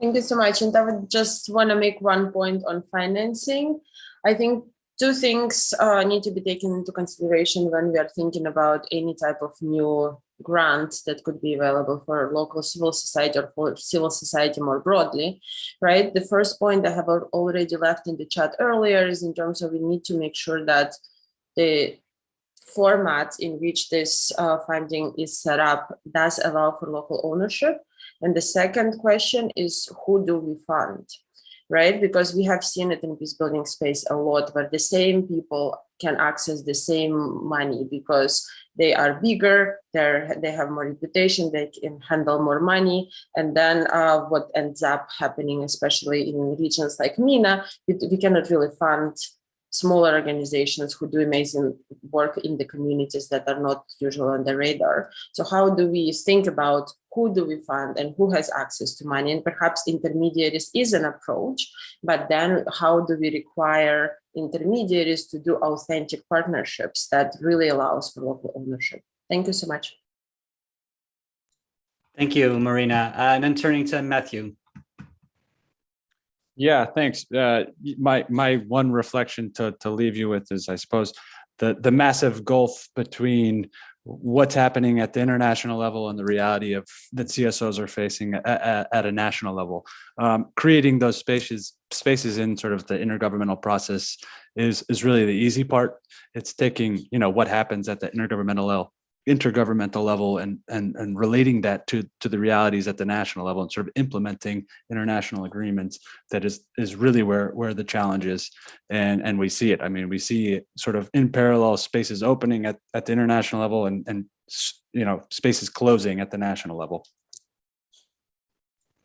Thank you so much. And I would just want to make one point on financing. I think two things need to be taken into consideration when we are thinking about any type of new grant that could be available for local civil society or for civil society more broadly, right? The first point I have already left in the chat earlier is in terms of we need to make sure that the format in which this funding is set up does allow for local ownership. And the second question is, who do we fund, right? Because we have seen it in peace building space a lot, where the same people can access the same money because they are bigger, they have more reputation, they can handle more money. And then what ends up happening, especially in regions like MENA, we cannot really fund smaller organizations who do amazing work in the communities that are not usually on the radar. So how do we think about who do we fund and who has access to money? And perhaps intermediaries is an approach, but then how do we require intermediaries to do authentic partnerships that really allows for local ownership? Thank you so much. Thank you, Marina. And then turning to Matthew. Yeah, thanks. My one reflection to leave you with is, I suppose, the massive gulf between what's happening at the international level and the reality of that CSOs are facing at a national level. Creating those spaces in sort of the intergovernmental process is really the easy part. It's taking, what happens at the intergovernmental level and relating that to the realities at the national level and sort of implementing international agreements that is really where the challenge is. And we see it. I mean, we see it sort of in parallel, spaces opening at the international level and spaces closing at the national level.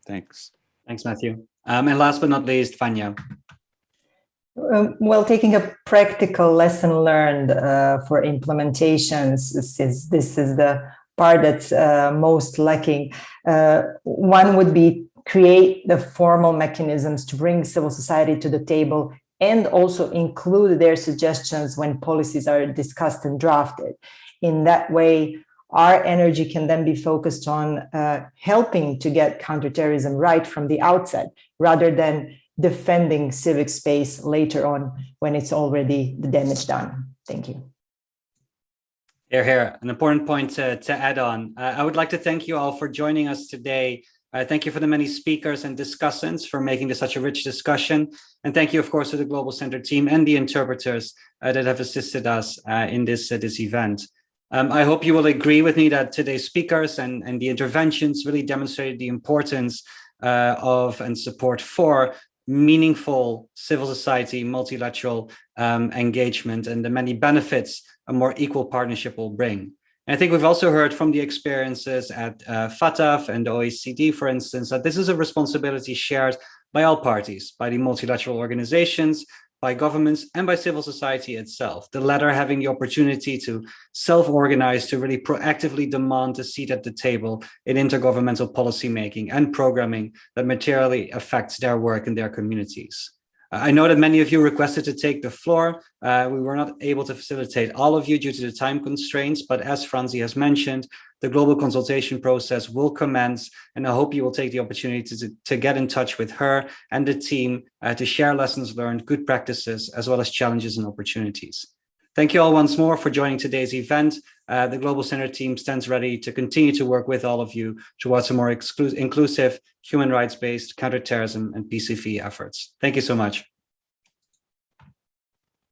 Thanks. Thanks, Matthew. And last but not least, Fanya. Well, taking a practical lesson learned for implementations, this is the part that's most lacking. One would be create the formal mechanisms to bring civil society to the table and also include their suggestions when policies are discussed and drafted. In that way, our energy can then be focused on helping to get counterterrorism right from the outset, rather than defending civic space later on when it's already the damage done. Thank you. Here. An important point to add on. I would like to thank you all for joining us today. Thank you for the many speakers and discussants for making this such a rich discussion. And thank you, of course, to the Global Center team and the interpreters that have assisted us in this event. I hope you will agree with me that today's speakers and the interventions really demonstrated the importance of and support for meaningful civil society, multilateral engagement, and the many benefits a more equal partnership will bring. And I think we've also heard from the experiences at FATF and the OECD, for instance, that this is a responsibility shared by all parties, by the multilateral organizations, by governments, and by civil society itself. The latter having the opportunity to self-organize, to really proactively demand a seat at the table in intergovernmental policymaking and programming that materially affects their work in their communities. I know that many of you requested to take the floor. We were not able to facilitate all of you due to the time constraints, but as Franzi has mentioned, the global consultation process will commence, and I hope you will take the opportunity to get in touch with her and the team to share lessons learned, good practices, as well as challenges and opportunities. Thank you all once more for joining today's event. The Global Center team stands ready to continue to work with all of you towards a more inclusive, human rights-based counterterrorism and PCV efforts. Thank you so much.